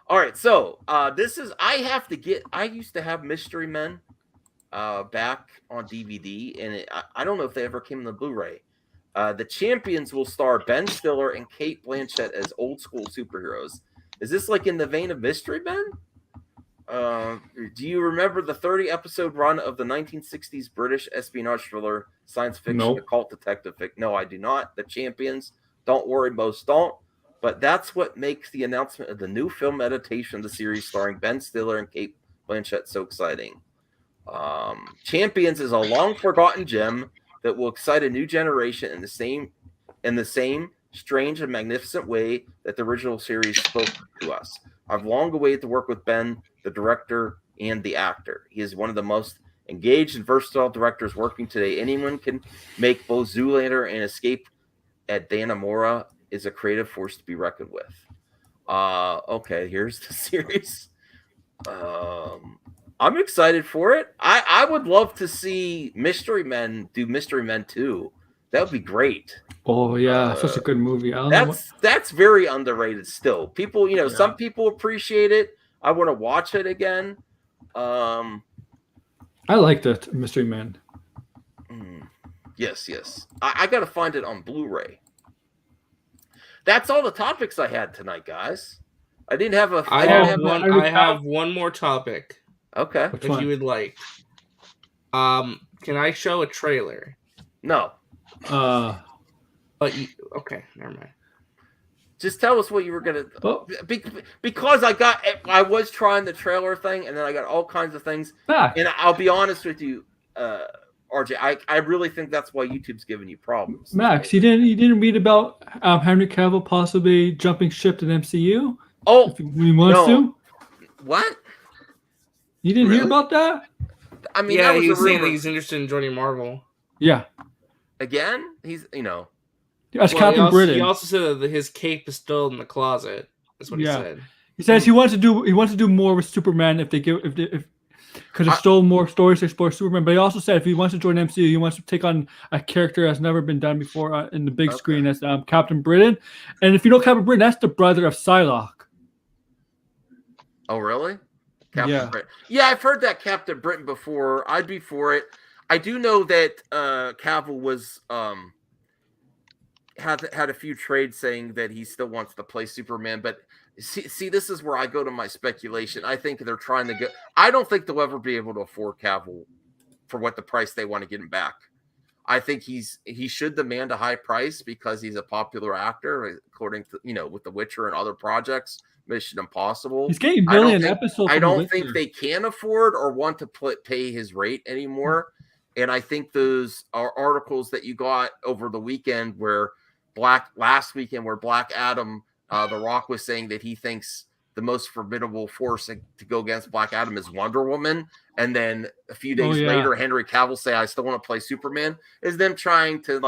All right. So this is I used to have Mystery Men back on DVD, and I don't know if they ever came in the Blu-ray. The Champions will star Ben Stiller and Kate Blanchett as old school superheroes. Is this like in the vein of Mystery Men? Do you remember the 30-episode run of the 1960s British espionage thriller science fiction occult detective fiction? No, I do not. The Champions. Don't worry, most don't. But that's what makes the announcement of the new film adaptation of the series starring Ben Stiller and Kate Blanchett so exciting. Champions is a long-forgotten gem that will excite a new generation in the same strange and magnificent way that the original series spoke to us. I've long awaited to work with Ben, the director and the actor. He is one of the most engaged and versatile directors working today. Anyone can make both Zoolander and Escape at Dannemora is a creative force to be reckoned with. Okay, here's the series. I'm excited for it. I would love to see Mystery Men do Mystery Men 2. That would be great. Oh yeah, such a good movie. That's very underrated still. People, some people appreciate it. I want to watch it again. I liked it, Mystery Men. Yes. I got to find it on Blu-ray. That's all the topics I had tonight, guys. I didn't have a. I have one more topic. Okay. If you would like. Can I show a trailer? No. Okay, never mind. Just tell us what you were gonna. Because I was trying the trailer thing, and then I got all kinds of things. And I'll be honest with you, RJ. I really think that's why YouTube's giving you problems. Max, you didn't read about Henry Cavill possibly jumping ship to the MCU? Oh, if he wants to. What? You didn't hear about that? I mean, yeah, he was saying that he's interested in joining Marvel. Yeah. Again, he's That's Captain Britain. He also said that his cape is still in the closet. That's what he said. He says he wants to do more with Superman because there's still more stories to explore Superman. But he also said if he wants to join MCU, he wants to take on a character that's never been done before in the big screen as Captain Britain. And if you know Captain Britain, that's the brother of Psylocke. Oh, really? Captain Britain. Yeah, I've heard that Captain Britain before. I'd be for it. I do know that Cavill was had a few trades saying that he still wants to play Superman, but see, this is where I go to my speculation. I think they're trying to get. I don't think they'll ever be able to afford Cavill for what the price they want to get him back. I think he should demand a high price because he's a popular actor, according to with The Witcher and other projects, Mission Impossible. He's getting billion episodes. I don't think they can afford or want to pay his rate anymore. And I think those are articles that you got over the weekend where Black Adam, The Rock was saying that he thinks the most formidable force to go against Black Adam is Wonder Woman. And then a few days later, Henry Cavill say, I still want to play Superman, is them trying to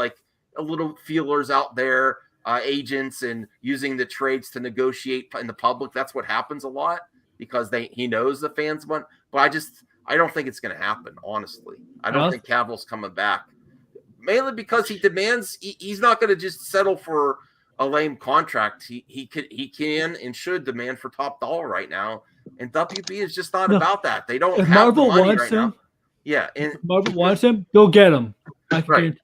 a little feelers out there, agents and using the trades to negotiate in the public. That's what happens a lot because he knows the fans want, but I don't think it's going to happen. Honestly, I don't think Cavill's coming back mainly because he demands, he's not going to just settle for a lame contract. He can and should demand for top dollar right now. And WB is just not about that. They don't if have Marvel the money wants right him, now. Yeah. And if Marvel wants him, they'll get him. Right.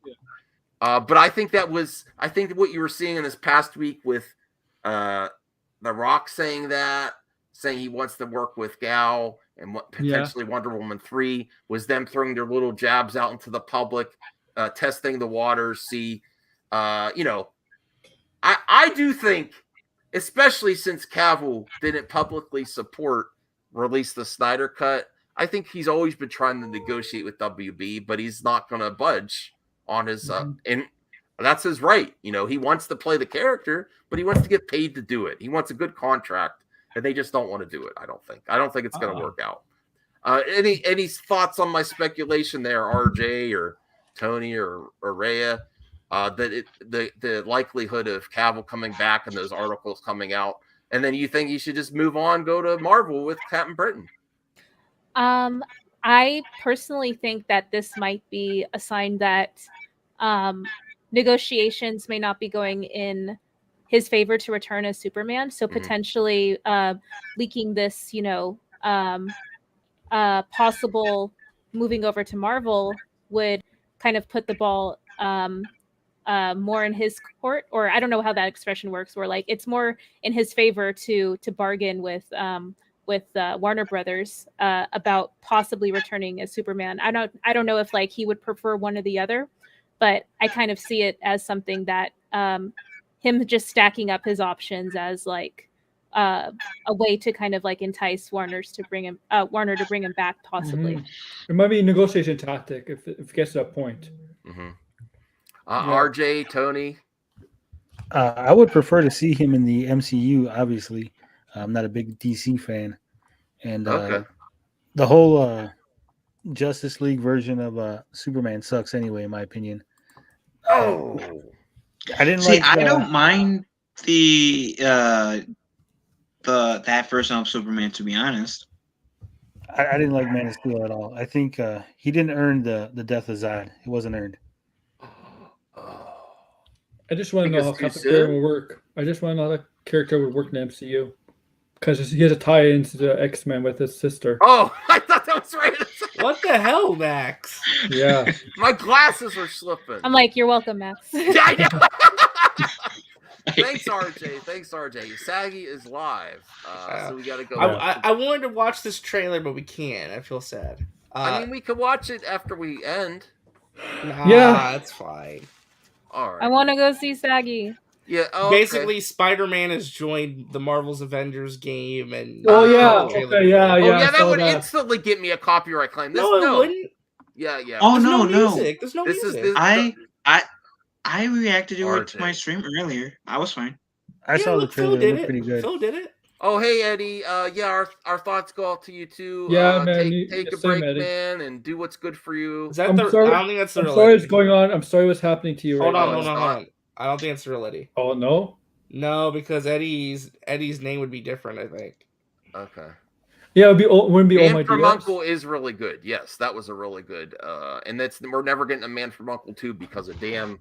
But I think what you were seeing in this past week with The Rock saying he wants to work with Gal and potentially Wonder Woman 3 was them throwing their little jabs out into the public, testing the waters, see, I do think, especially since Cavill didn't publicly release the Snyder Cut, I think he's always been trying to negotiate with WB, but he's not going to budge on his, and that's his right. He wants to play the character, but he wants to get paid to do it. He wants a good contract, and they just don't want to do it. I don't think it's going to work out. Any thoughts on my speculation there, RJ or Tony or Rhea? That the likelihood of Cavill coming back and those articles coming out, and then you think he should just move on, go to Marvel with Captain Britain? I personally think that this might be a sign that negotiations may not be going in his favor to return as Superman. So potentially leaking this, possible moving over to Marvel would kind of put the ball more in his court, or I don't know how that expression works, where like it's more in his favor to bargain with Warner Brothers about possibly returning as Superman. I don't know if like he would prefer one or the other, but I kind of see it as something that him just stacking up his options as like a way to kind of like entice Warner to bring him back possibly. It might be a negotiation tactic if it gets to that point. RJ, Tony? I would prefer to see him in the MCU, obviously. I'm not a big DC fan. And the whole Justice League version of Superman sucks anyway, in my opinion. I didn't I don't mind that version of Superman, to be honest. I didn't like Man of Steel at all. I think he didn't earn the death of Zod. It wasn't earned. I just want to know how Captain Britain will work. I just want to know how that character would work in the MCU. Because he has a tie into the X-Men with his sister. Oh, I thought that was right. What the hell, Max? Yeah. My glasses are slipping. I'm like, you're welcome, Max. Yeah, I know. Thanks, RJ. Saggy is live. So we got to go. I wanted to watch this trailer, but we can't. I feel sad. I mean, we could watch it after we end. Yeah, that's fine. All right. I want to go see Saggy. Yeah. Basically, Spider-Man has joined the Marvel's Avengers game, and yeah, that would instantly get me a copyright claim. No, it wouldn't. Yeah. Oh There's no. There's no music. I reacted to it to my stream earlier. I was fine. I saw the trailer. It looked pretty good. Phil did it. Oh, hey, Eddie. Our thoughts go out to you too. Yeah, man. Take a break, Eddie. Man, and do what's good for you. Is that I'm sorry, I don't think that's the I'm real sorry Eddie. what's going on. I'm sorry what's happening to you Hold right on, now. hold on. I don't think it's the real Eddie. Oh, no? No, because Eddie's name would be different, I think. Okay. Yeah, wouldn't be Man all my from DMs. Uncle is really good. Yes, that was a really good. And we're never getting a Man from Uncle 2 because of damn.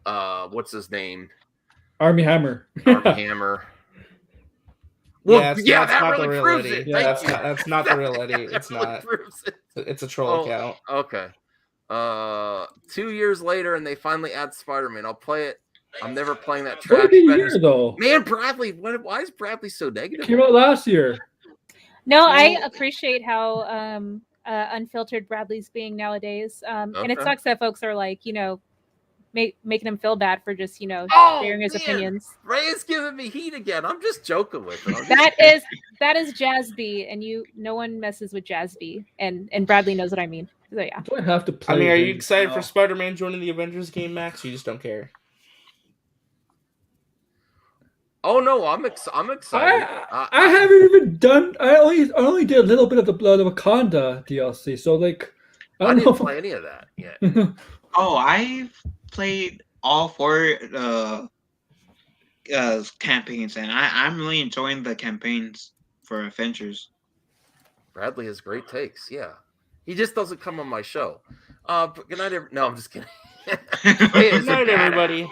What's his name? Army Hammer. Hammer. Well, that's that not really the real proves Eddie. it. Yeah, Thank you. that's not the real Eddie. It's That really not. proves it. It's a troll account. Okay. 2 years later, and they finally add Spider-Man. I'll play it. I'm never playing that trash. What a year, though. Man, Bradley, why is Bradley so negative? Came out last year. No, I appreciate how unfiltered Bradley's being nowadays. And it Okay. sucks that folks are like, making him feel bad for just, sharing his opinions. Ray is giving me heat again. I'm just joking with him. That is Jazzby, and no one messes with Jazzby, and Bradley knows what I mean. So yeah. Do I have to play? I mean, are you excited for Spider-Man joining the Avengers game, Max? Or you just don't care? Oh no, I'm excited. I haven't even done. I only did a little bit of the Blood of Wakanda DLC. So like, I didn't play any of that yet. Oh, I've played all 4 campaigns, and I'm really enjoying the campaigns for Avengers. Bradley has great takes. Yeah, he just doesn't come on my show. Good night, no, I'm just kidding. Good night, everybody.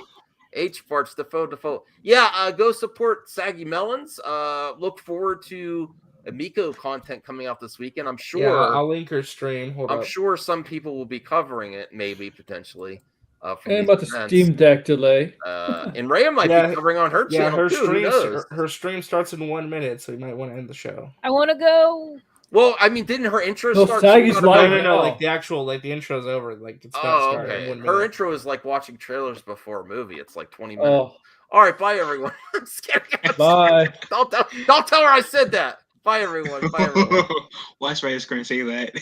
H parts Defoe. Yeah, go support Saggy Melons. Look forward to Miko content coming out this weekend. I'm sure. Yeah, I'll link her stream. I'm sure some people will be covering it, maybe potentially. And about the Steam Deck delay. And Rhea might be covering on her channel her too. Who stream, knows? her stream starts in 1 minute, so you might want to end the show. I want to go. Well, I mean, didn't her intro No, start? Saggy's live No, now. like the actual, like the intro's over. Like it's about to Oh, start in okay. 1 minute. Her intro is like watching trailers before a movie. It's like 20 minutes. Oh. All right, bye everyone. I'm scared. Bye. Don't tell her I said that. Bye everyone. Bye everyone. Why is Reyes going to say that?